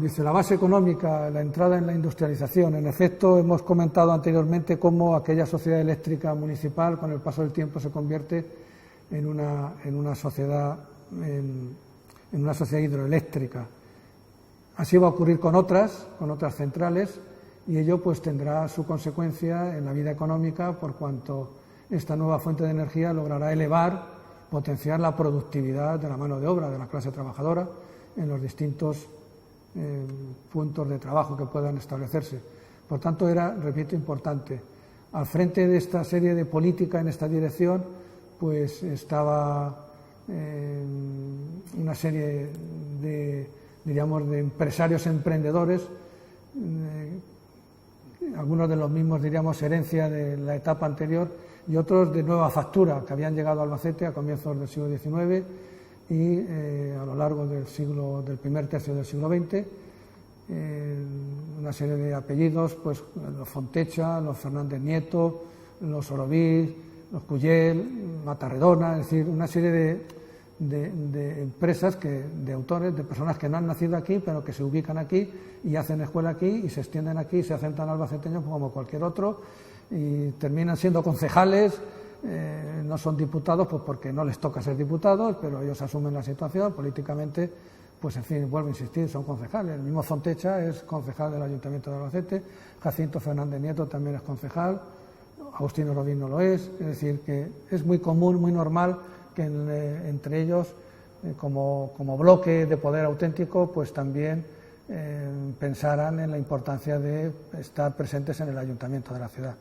Dice la base económica, la entrada en la industrialización. En efecto, hemos comentado anteriormente cómo aquella sociedad eléctrica municipal, con el paso del tiempo, se convierte en una sociedad hidroeléctrica. Así va a ocurrir con otras centrales, y ello pues tendrá su consecuencia en la vida económica, por cuanto esta nueva fuente de energía logrará potenciar la productividad de la mano de obra de la clase trabajadora en los distintos puntos de trabajo que puedan establecerse. Por tanto, era, repito, importante. Al frente de esta serie de política en esta dirección, pues estaba una serie de, diríamos, de empresarios emprendedores, algunos de los mismos, diríamos, herencia de la etapa anterior, y otros de nueva factura, que habían llegado a Albacete a comienzos del siglo XIX y a lo largo del primer tercio del siglo XX, una serie de apellidos, pues los Fontecha, los Fernández Nieto, los Oroví, los Cuyel, Matarredona, es decir, una serie de empresas, de autores, de personas que no han nacido aquí, pero que se ubican aquí y hacen escuela aquí y se extienden aquí y se hacen tan albaceteños como cualquier otro y terminan siendo concejales, no son diputados pues porque no les toca ser diputados, pero ellos asumen la situación políticamente. Pues en fin, vuelvo a insistir, son concejales. El mismo Fontecha es concejal del Ayuntamiento de Albacete, Jacinto Fernández Nieto también es concejal, Agustín Oroví no lo es decir, que es muy común, muy normal que entre ellos, como bloque de poder auténtico, pues también pensaran en la importancia de estar presentes en el Ayuntamiento de la ciudad.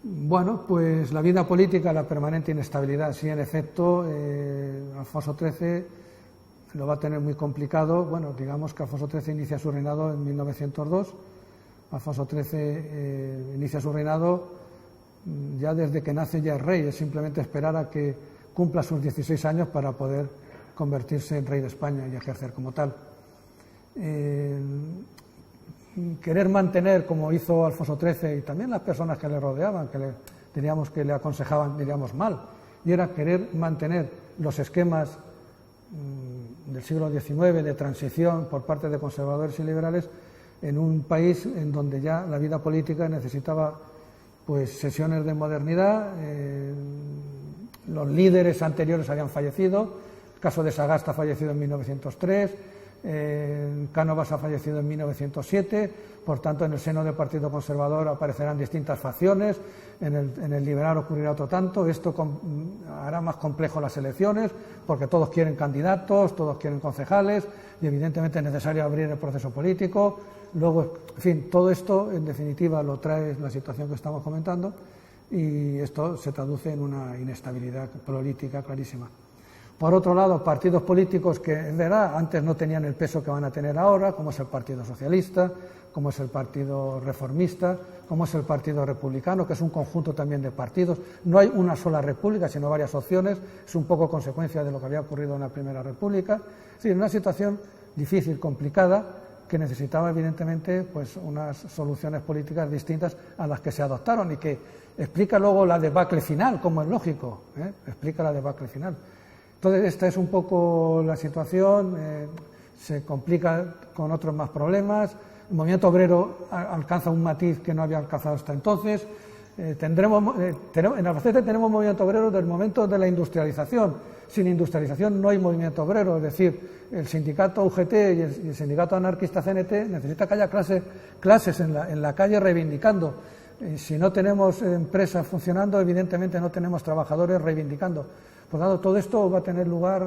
Bueno, pues la vida política, la permanente inestabilidad, sí, en efecto, Alfonso XIII lo va a tener muy complicado. Bueno, digamos que Alfonso XIII inicia su reinado en 1902. Alfonso XIII inicia su reinado ya desde que nace, ya es rey, es simplemente esperar a que cumpla sus 16 años para poder convertirse en rey de España y ejercer como tal. Querer mantener, como hizo Alfonso XIII y también las personas que le rodeaban, diríamos que le aconsejaban, diríamos mal, y era querer mantener los esquemas del siglo XIX de transición por parte de conservadores y liberales en un país en donde ya la vida política necesitaba pues sesiones de modernidad. Los líderes anteriores habían fallecido, el caso de Sagasta ha fallecido en 1903, Cánovas ha fallecido en 1907, por tanto en el seno del Partido Conservador aparecerán distintas facciones, en el liberal ocurrirá otro tanto. Esto hará más complejo las elecciones porque todos quieren candidatos, todos quieren concejales y evidentemente es necesario abrir el proceso político. Luego, en fin, todo esto en definitiva lo trae la situación que estamos comentando y esto se traduce en una inestabilidad política clarísima. Por otro lado, partidos políticos que, es verdad, antes no tenían el peso que van a tener ahora, como es el Partido Socialista, como es el Partido Reformista, como es el Partido Republicano, que es un conjunto también de partidos. No hay una sola república, sino varias opciones. Es un poco consecuencia de lo que había ocurrido en la Primera República. Es decir, una situación difícil, complicada, que necesitaba evidentemente pues unas soluciones políticas distintas a las que se adoptaron y que explica luego la debacle final, como es lógico, explica la debacle final. Entonces, esta es un poco la situación, se complica con otros más problemas. El movimiento obrero alcanza un matiz que no había alcanzado hasta entonces. En Albacete tenemos movimiento obrero del momento de la industrialización. Sin industrialización no hay movimiento obrero, es decir, el sindicato UGT y el sindicato anarquista CNT necesita que haya clases en la calle reivindicando. Si no tenemos empresas funcionando, evidentemente no tenemos trabajadores reivindicando. Por lo tanto, todo esto va a tener lugar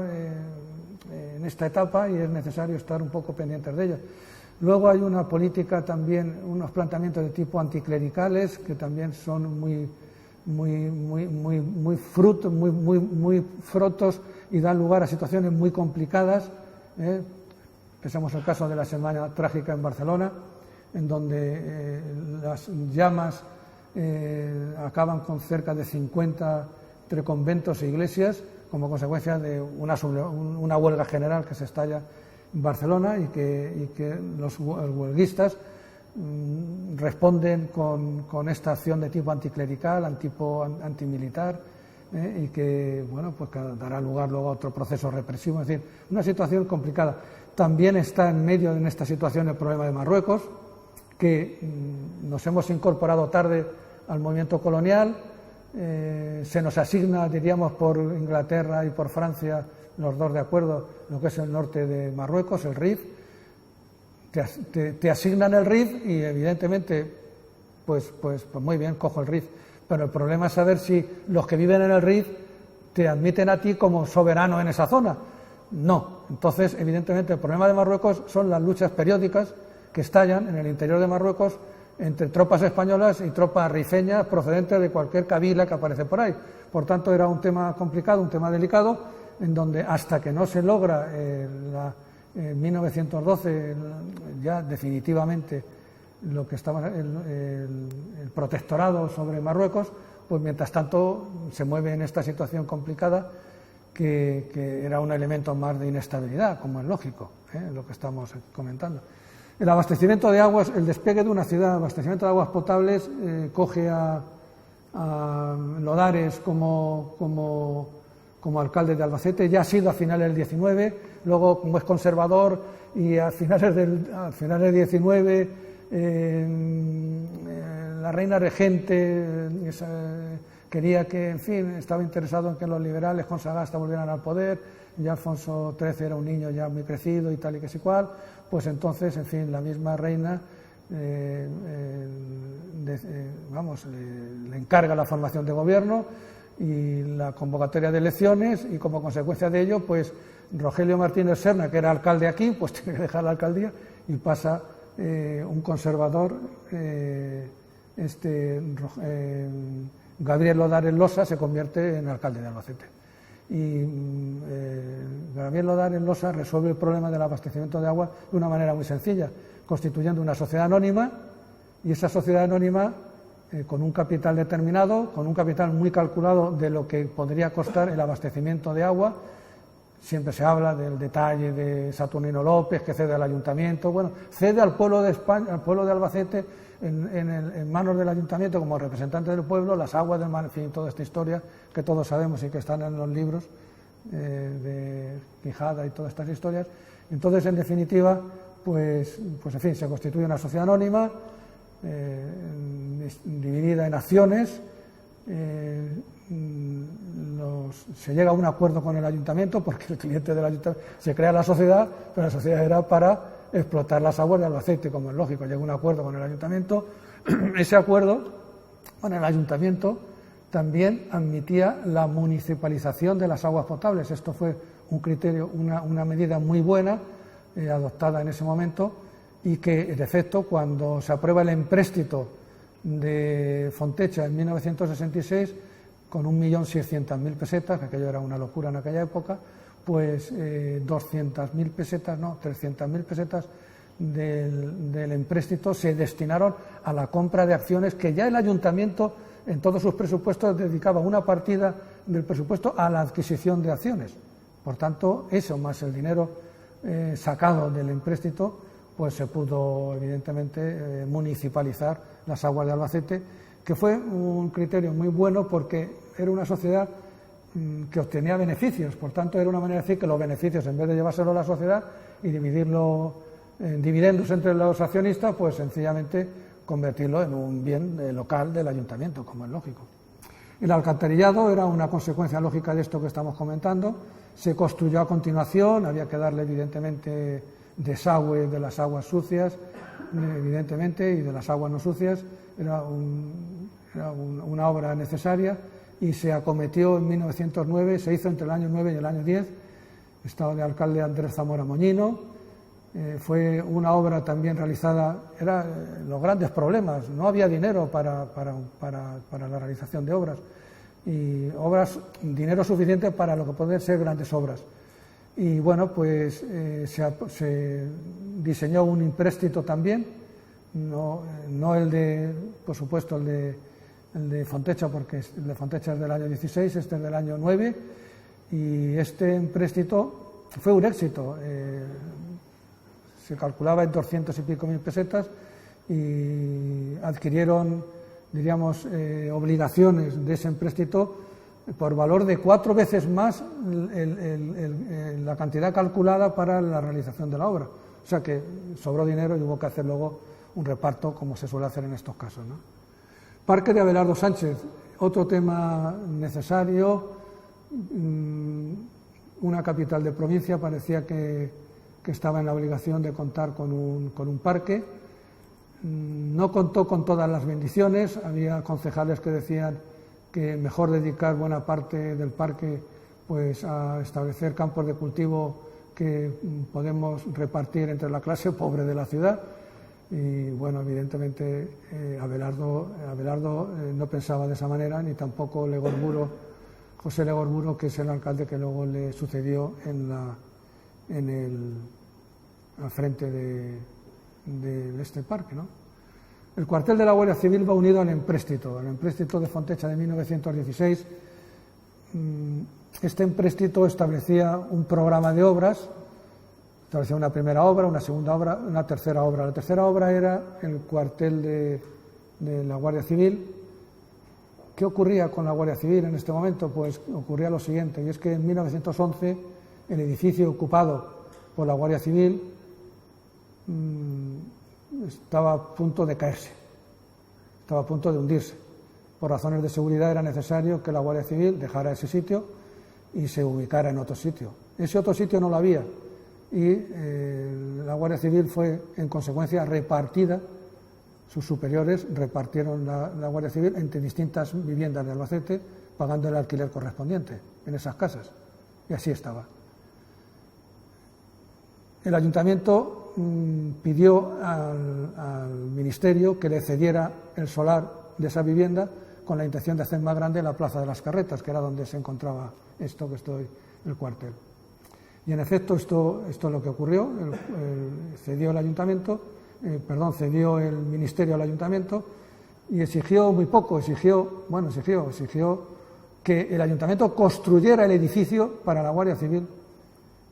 en esta etapa y es necesario estar un poco pendientes de ello. Luego hay una política también, unos planteamientos de tipo anticlericales que también son muy frutos y dan lugar a situaciones muy complicadas. Pensamos el caso de la Semana Trágica en Barcelona, en donde las llamas acaban con cerca de 50 entre conventos e iglesias como consecuencia de una huelga general que se estalla en Barcelona y que los huelguistas responden con esta acción de tipo anticlerical, antimilitar, y que bueno, pues que dará lugar luego a otro proceso represivo. Es decir, una situación complicada. También está en medio de esta situación el problema de Marruecos, que nos hemos incorporado tarde al movimiento colonial. Se nos asigna, diríamos, por Inglaterra y por Francia, los dos de acuerdo, lo que es el norte de Marruecos, el Rif. Te asignan el Rif y evidentemente, pues muy bien, cojo el Rif, pero el problema es saber si los que viven en el Rif te admiten a ti como soberano en esa zona. No. Entonces, evidentemente, el problema de Marruecos son las luchas periódicas que estallan en el interior de Marruecos entre tropas españolas y tropas rifeñas procedentes de cualquier kabila que aparece por ahí. Por tanto, era un tema complicado, un tema delicado, en donde hasta que no se logra en 1912 ya definitivamente lo que estaba el protectorado sobre Marruecos, pues mientras tanto se mueve en esta situación complicada que era un elemento más de inestabilidad, como es lógico, lo que estamos comentando. El abastecimiento de aguas, el despegue de una ciudad, abastecimiento de aguas potables, coge a Lodares como alcalde de Albacete, ya ha sido a finales del 19, luego como es conservador y a finales del 19 la reina regente quería que, en fin, estaba interesado en que los liberales con Sagasta volvieran al poder, ya Alfonso XIII era un niño ya muy crecido y tal y que sí cual, pues entonces, en fin, la misma reina le encarga la formación de gobierno y la convocatoria de elecciones, y como consecuencia de ello, pues Rogelio Martínez Serna, que era alcalde aquí, pues tiene que dejar la alcaldía y pasa un conservador, Gabriel Lodares Losa, se convierte en alcalde de Albacete. Y Gabriel Lodares Losa resuelve el problema del abastecimiento de agua de una manera muy sencilla, constituyendo una sociedad anónima, y esa sociedad anónima, con un capital determinado, con un capital muy calculado de lo que podría costar el abastecimiento de agua. Siempre se habla del detalle de Saturnino López, que cede al ayuntamiento, bueno, cede al pueblo de España, al pueblo de Albacete, en manos del ayuntamiento como representante del pueblo, las aguas del mar, en fin, toda esta historia que todos sabemos y que están en los libros de Quijada y todas estas historias. Entonces, en definitiva, pues en fin, se constituye una sociedad anónima dividida en acciones. Se llega a un acuerdo con el ayuntamiento, porque el cliente del ayuntamiento, se crea la sociedad, pero la sociedad era para explotar las aguas de Albacete, como es lógico. Llega un acuerdo con el ayuntamiento. Ese acuerdo con el ayuntamiento también admitía la municipalización de las aguas potables. Esto fue un criterio, una medida muy buena, adoptada en ese momento, y que, de efecto, cuando se aprueba el empréstito de Fontecha en 1966, con 1.600.000 pesetas, que aquello era una locura en aquella época, pues 200.000 pesetas, no, 300.000 pesetas del empréstito se destinaron a la compra de acciones, que ya el ayuntamiento en todos sus presupuestos dedicaba una partida del presupuesto a la adquisición de acciones. Por tanto, eso más el dinero sacado del empréstito, pues se pudo evidentemente municipalizar las aguas de Albacete, que fue un criterio muy bueno porque era una sociedad que obtenía beneficios. Por tanto, era una manera de decir que los beneficios, en vez de llevárselo a la sociedad y dividirlo en dividendos entre los accionistas, pues sencillamente convertirlo en un bien local del ayuntamiento, como es lógico. El alcantarillado era una consecuencia lógica de esto que estamos comentando. Se construyó a continuación, había que darle evidentemente desagüe de las aguas sucias, evidentemente, y de las aguas no sucias. Era una obra necesaria y se acometió en 1909, se hizo entre el año 9 y el año 10, estaba de alcalde Andrés Zamora Moñino. Fue una obra también realizada, los grandes problemas, no había dinero para la realización de obras, dinero suficiente para lo que pueden ser grandes obras. Y bueno, pues se diseñó un empréstito también, no el de, por supuesto, el de Fontecha, porque el de Fontecha es del año 16, este es del año 9, y este empréstito fue un éxito. Se calculaba en 200 y pico mil pesetas y adquirieron, diríamos, obligaciones de ese empréstito por valor de 4 veces más la cantidad calculada para la realización de la obra. O sea que sobró dinero y hubo que hacer luego un reparto, como se suele hacer en estos casos, ¿no? Parque de Abelardo Sánchez, otro tema necesario. Una capital de provincia parecía que estaba en la obligación de contar con un parque. No contó con todas las bendiciones, había concejales que decían que mejor dedicar buena parte del parque pues a establecer campos de cultivo que podemos repartir entre la clase pobre de la ciudad. Y bueno, evidentemente Abelardo no pensaba de esa manera, ni tampoco José Legorburu, que es el alcalde que luego le sucedió al frente de este parque, ¿no? El cuartel de la Guardia Civil va unido al empréstito de Fontecha de 1916. Este empréstito establecía un programa de obras, establecía una primera obra, una segunda obra, una tercera obra. La tercera obra era el cuartel de la Guardia Civil. ¿Qué ocurría con la Guardia Civil en este momento? Pues ocurría lo siguiente, y es que en 1911 el edificio ocupado por la Guardia Civil estaba a punto de caerse, estaba a punto de hundirse. Por razones de seguridad era necesario que la Guardia Civil dejara ese sitio y se ubicara en otro sitio. Ese otro sitio no lo había y la Guardia Civil fue, en consecuencia, repartida. Sus superiores repartieron la Guardia Civil entre distintas viviendas de Albacete, pagando el alquiler correspondiente en esas casas. Y así estaba. El ayuntamiento pidió al ministerio que le cediera el solar de esa vivienda con la intención de hacer más grande la Plaza de las Carretas, que era donde se encontraba el cuartel. Y en efecto esto es lo que ocurrió. Cedió el ministerio al ayuntamiento y exigió muy poco, exigió que el ayuntamiento construyera el edificio para la Guardia Civil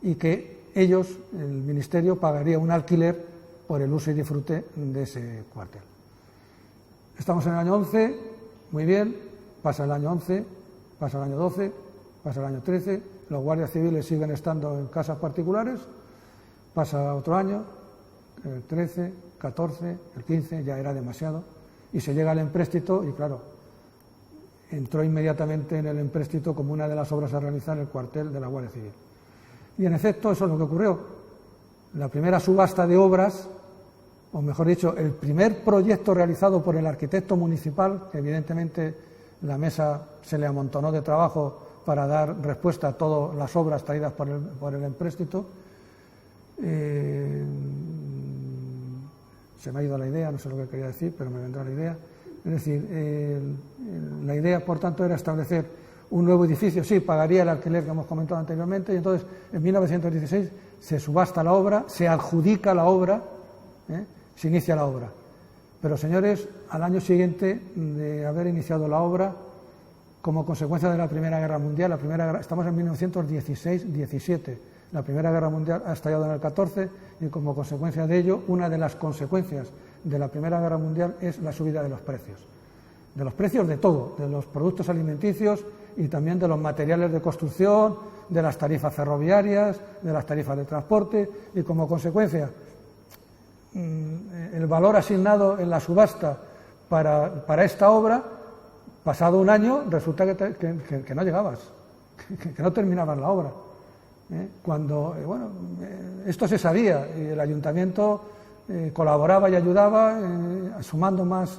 y que ellos, el ministerio, pagaría un alquiler por el uso y disfrute de ese cuartel. Estamos en el año 11, muy bien, pasa el año 11, pasa el año 12, pasa el año 13, los guardias civiles siguen estando en casas particulares, pasa otro año, el 13, 14, el 15, ya era demasiado, y se llega al empréstito y claro, entró inmediatamente en el empréstito como una de las obras a realizar el cuartel de la Guardia Civil. Y en efecto eso es lo que ocurrió. La primera subasta de obras, o mejor dicho, el primer proyecto realizado por el arquitecto municipal, que evidentemente la mesa se le amontonó de trabajo para dar respuesta a todas las obras traídas por el empréstito. Se me ha ido la idea, no sé lo que quería decir, pero me vendrá la idea. Es decir, la idea, por tanto, era establecer un nuevo edificio. Sí, pagaría el alquiler que hemos comentado anteriormente, y entonces en 1916 se subasta la obra, se adjudica la obra, se inicia la obra. Pero, señores, al año siguiente de haber iniciado la obra, como consecuencia de la Primera Guerra Mundial, estamos en 1916-17, la Primera Guerra Mundial ha estallado en el 14 y como consecuencia de ello, una de las consecuencias de la Primera Guerra Mundial es la subida de los precios de todo, de los productos alimenticios y también de los materiales de construcción, de las tarifas ferroviarias, de las tarifas de transporte y como consecuencia el valor asignado en la subasta para esta obra, pasado un año, resulta que no llegabas, que no terminabas la obra. Cuando, esto se sabía y el ayuntamiento colaboraba y ayudaba sumando más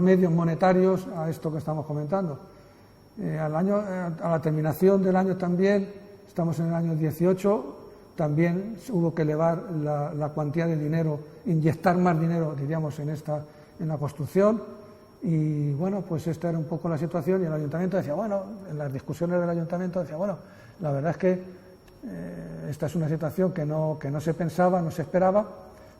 medios monetarios a esto que estamos comentando. A la terminación del año también, estamos en el año 18, también hubo que elevar la cuantía de dinero, inyectar más dinero, diríamos, en la construcción. Y bueno, pues esta era un poco la situación y el ayuntamiento decía, en las discusiones del ayuntamiento decía, la verdad es que esta es una situación que no se pensaba, no se esperaba,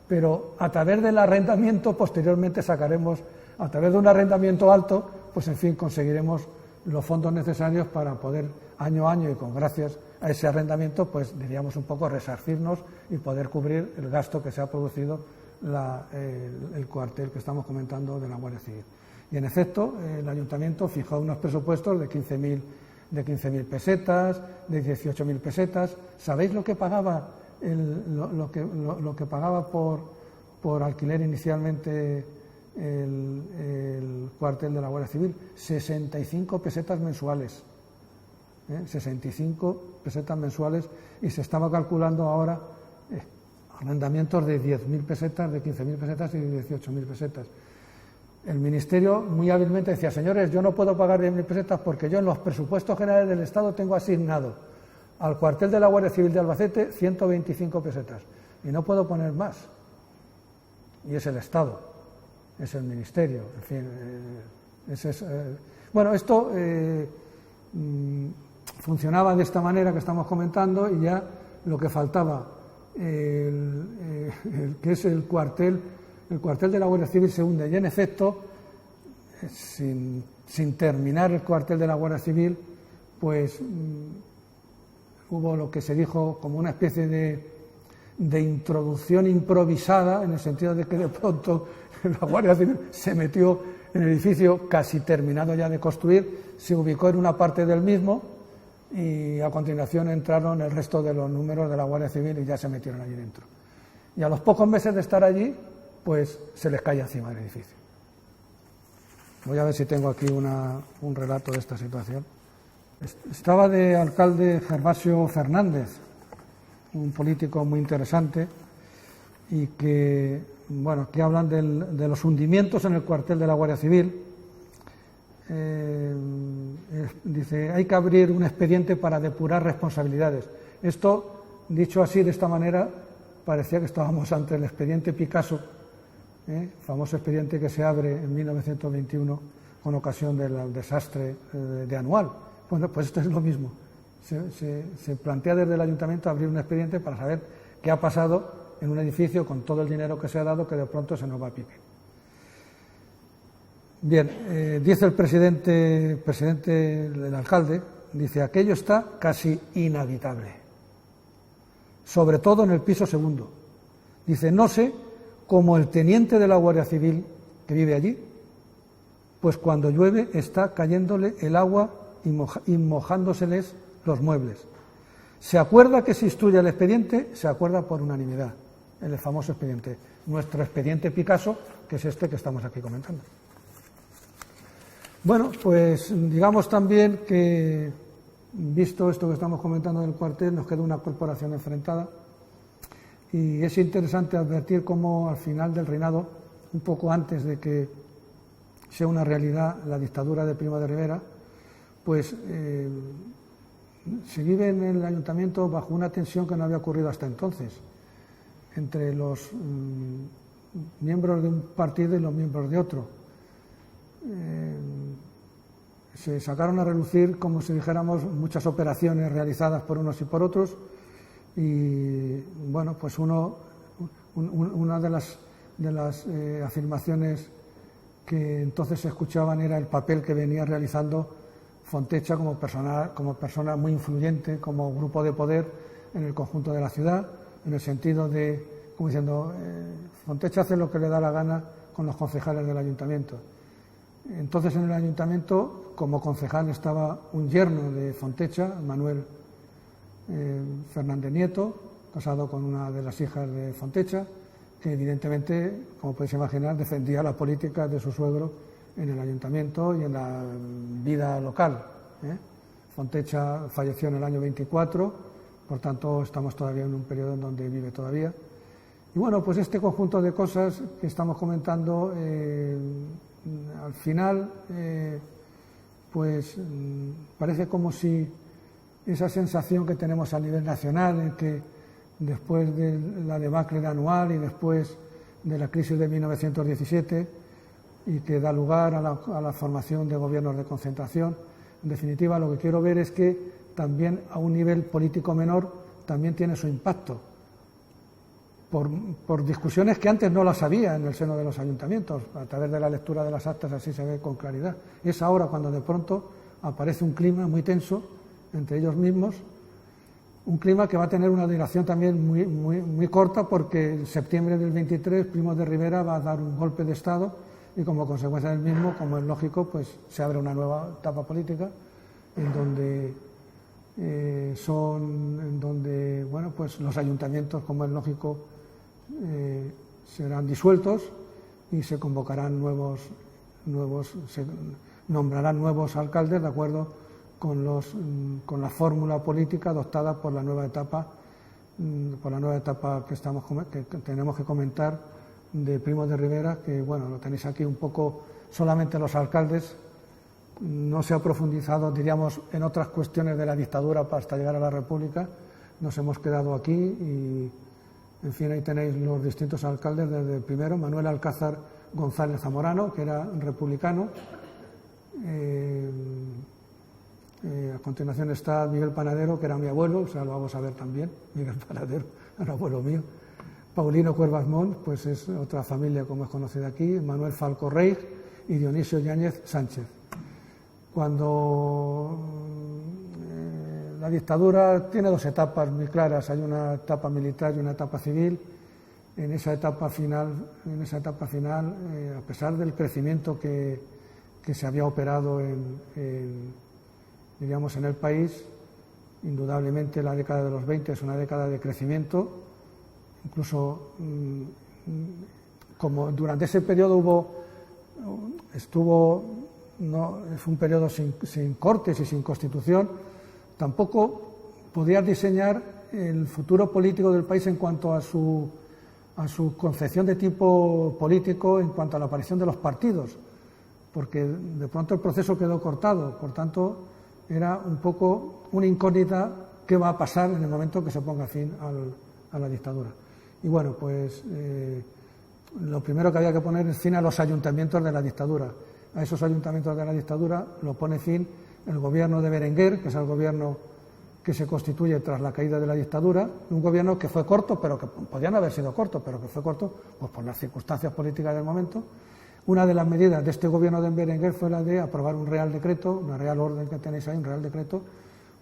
pero a través del arrendamiento posteriormente sacaremos, a través de un arrendamiento alto, pues en fin conseguiremos los fondos necesarios para poder año a año y con gracias a ese arrendamiento, pues diríamos un poco resarcirnos y poder cubrir el gasto que se ha producido el cuartel que estamos comentando de la Guardia Civil. Y en efecto, el ayuntamiento fijó unos presupuestos de 15.000 pesetas, de 18.000 pesetas. ¿Sabéis lo que pagaba lo que pagaba por alquiler inicialmente el cuartel de la Guardia Civil? 65 pesetas mensuales. 65 pesetas mensuales, y se estaba calculando ahora arrendamientos de 10.000 pesetas, de 15.000 pesetas y de 18.000 pesetas. El Ministerio muy hábilmente decía, señores, yo no puedo pagar 10.000 pesetas porque yo en los presupuestos generales del Estado tengo asignado al cuartel de la Guardia Civil de Albacete 125 pesetas y no puedo poner más. Y es el Estado, es el Ministerio, en fin. Bueno, esto funcionaba de esta manera que estamos comentando y ya lo que faltaba, que es el cuartel de la Guardia Civil se hunde y en efecto, sin terminar el cuartel de la Guardia Civil, pues hubo lo que se dijo como una especie de introducción improvisada, en el sentido de que de pronto la Guardia Civil se metió en el edificio casi terminado ya de construir, se ubicó en una parte del mismo y a continuación entraron el resto de los números de la Guardia Civil y ya se metieron allí dentro. Y a los pocos meses de estar allí, pues se les cae encima el edificio. Voy a ver si tengo aquí un relato de esta situación. Estaba de alcalde Gervasio Fernández, un político muy interesante y que, bueno, que hablan de los hundimientos en el cuartel de la Guardia Civil. Dice, hay que abrir un expediente para depurar responsabilidades. Esto, dicho así, de esta manera, parecía que estábamos ante el expediente Picasso, famoso expediente que se abre en 1921 con ocasión del desastre de Anual. Bueno, pues esto es lo mismo. Se plantea desde el ayuntamiento abrir un expediente para saber qué ha pasado en un edificio con todo el dinero que se ha dado que de pronto se nos va a pique. Bien, dice el presidente del alcalde, dice, aquello está casi inhabitable, sobre todo en el piso segundo. Dice, no sé cómo el teniente de la Guardia Civil que vive allí, pues cuando llueve está cayéndole el agua y mojándoseles los muebles. Se acuerda que se instruye el expediente, se acuerda por unanimidad, el famoso expediente, nuestro expediente Picasso, que es este que estamos aquí comentando. Bueno, pues digamos también que, visto esto que estamos comentando del cuartel, nos queda una corporación enfrentada y es interesante advertir cómo al final del reinado, un poco antes de que sea una realidad la dictadura de Primo de Rivera, pues se vive en el ayuntamiento bajo una tensión que no había ocurrido hasta entonces entre los miembros de un partido y los miembros de otro. Se sacaron a relucir, como si dijéramos, muchas operaciones realizadas por unos y por otros y bueno, pues una de las afirmaciones que entonces se escuchaban era el papel que venía realizando Fontecha como persona muy influyente, como grupo de poder en el conjunto de la ciudad, en el sentido de, como diciendo, Fontecha hace lo que le da la gana con los concejales del ayuntamiento. Entonces en el ayuntamiento, como concejal, estaba un yerno de Fontecha, Manuel Fernández Nieto, casado con una de las hijas de Fontecha, que evidentemente, como podéis imaginar, defendía la política de su suegro en el ayuntamiento y en la vida local. Fontecha falleció en el año 24, por tanto estamos todavía en un periodo en donde vive todavía. Y bueno, pues este conjunto de cosas que estamos comentando, al final, pues parece como si esa sensación que tenemos a nivel nacional, en que después de la debacle de Anual y después de la crisis de 1917, y que da lugar a la formación de gobiernos de concentración, en definitiva, lo que quiero ver es que también a un nivel político menor también tiene su impacto, por discusiones que antes no las había en el seno de los ayuntamientos. A través de la lectura de las actas así se ve con claridad. Es ahora cuando de pronto aparece un clima muy tenso entre ellos mismos, un clima que va a tener una duración también muy corta, porque en septiembre del 23 Primo de Rivera va a dar un golpe de Estado y como consecuencia del mismo, como es lógico, pues se abre una nueva etapa política en donde bueno, pues los ayuntamientos, como es lógico, serán disueltos y se convocarán se nombrarán nuevos alcaldes de acuerdo con la fórmula política adoptada por la nueva etapa por la nueva etapa que tenemos que comentar de Primo de Rivera, que bueno, lo tenéis aquí un poco solamente los alcaldes. No se ha profundizado, diríamos, en otras cuestiones de la dictadura hasta llegar a la República. Nos hemos quedado aquí y, en fin, ahí tenéis los distintos alcaldes, desde el primero, Manuel Alcázar González Zamorano, que era republicano. A continuación está Miguel Panadero, que era mi abuelo, o sea, lo vamos a ver también, Miguel Panadero, era abuelo mío. Paulino Cuervas Mons, pues es otra familia como es conocida aquí, Manuel Falco Rey y Dionisio Yáñez Sánchez. Cuando la dictadura tiene dos etapas muy claras, hay una etapa militar y una etapa civil. En esa etapa final, a pesar del crecimiento que se había operado diríamos, en el país, indudablemente la década de los 20 es una década de crecimiento. Incluso como durante ese periodo fue un periodo sin cortes y sin constitución, tampoco podía diseñar el futuro político del país en cuanto a su concepción de tipo político, en cuanto a la aparición de los partidos, porque de pronto el proceso quedó cortado. Por tanto, era un poco una incógnita qué va a pasar en el momento que se ponga fin a la dictadura. Y bueno, pues lo primero que había que poner es fin a los ayuntamientos de la dictadura. A esos ayuntamientos de la dictadura lo pone fin el gobierno de Berenguer, que es el gobierno que se constituye tras la caída de la dictadura, un gobierno que fue corto, pero que podían haber sido corto, pero que fue corto pues por las circunstancias políticas del momento. Una de las medidas de este gobierno de Berenguer fue la de aprobar un real decreto, una real orden que tenéis ahí, un real decreto,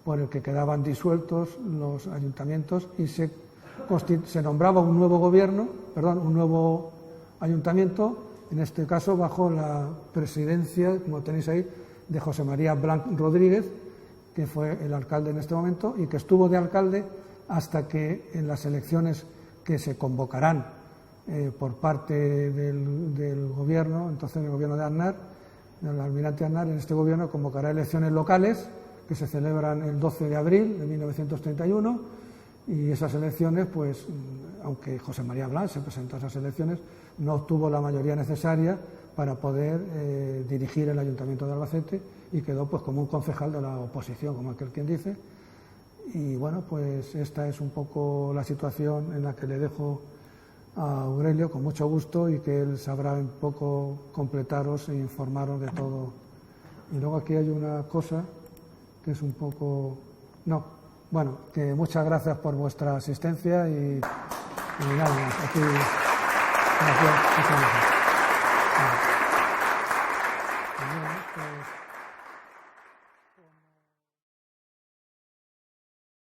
por el que quedaban disueltos los ayuntamientos y se nombraba un nuevo un nuevo ayuntamiento, en este caso bajo la presidencia, como tenéis ahí, de José María Blanc Rodríguez, que fue el alcalde en este momento y que estuvo de alcalde hasta que en las elecciones que se convocarán por parte del gobierno, entonces el gobierno de Aznar, del almirante Aznar, en este gobierno convocará elecciones locales que se celebran el 12 de abril de 1931 y esas elecciones, pues, aunque José María Blanc se presentó a esas elecciones, no obtuvo la mayoría necesaria para poder dirigir el Ayuntamiento de Albacete y quedó pues como un concejal de la oposición, como aquel quien dice. Y bueno, pues esta es un poco la situación en la que le dejo a Aurelio, con mucho gusto, y que él sabrá un poco completaros e informaros de todo. Y luego aquí hay una cosa que es un poco... que muchas gracias por vuestra asistencia y nada, aquí... Gracias.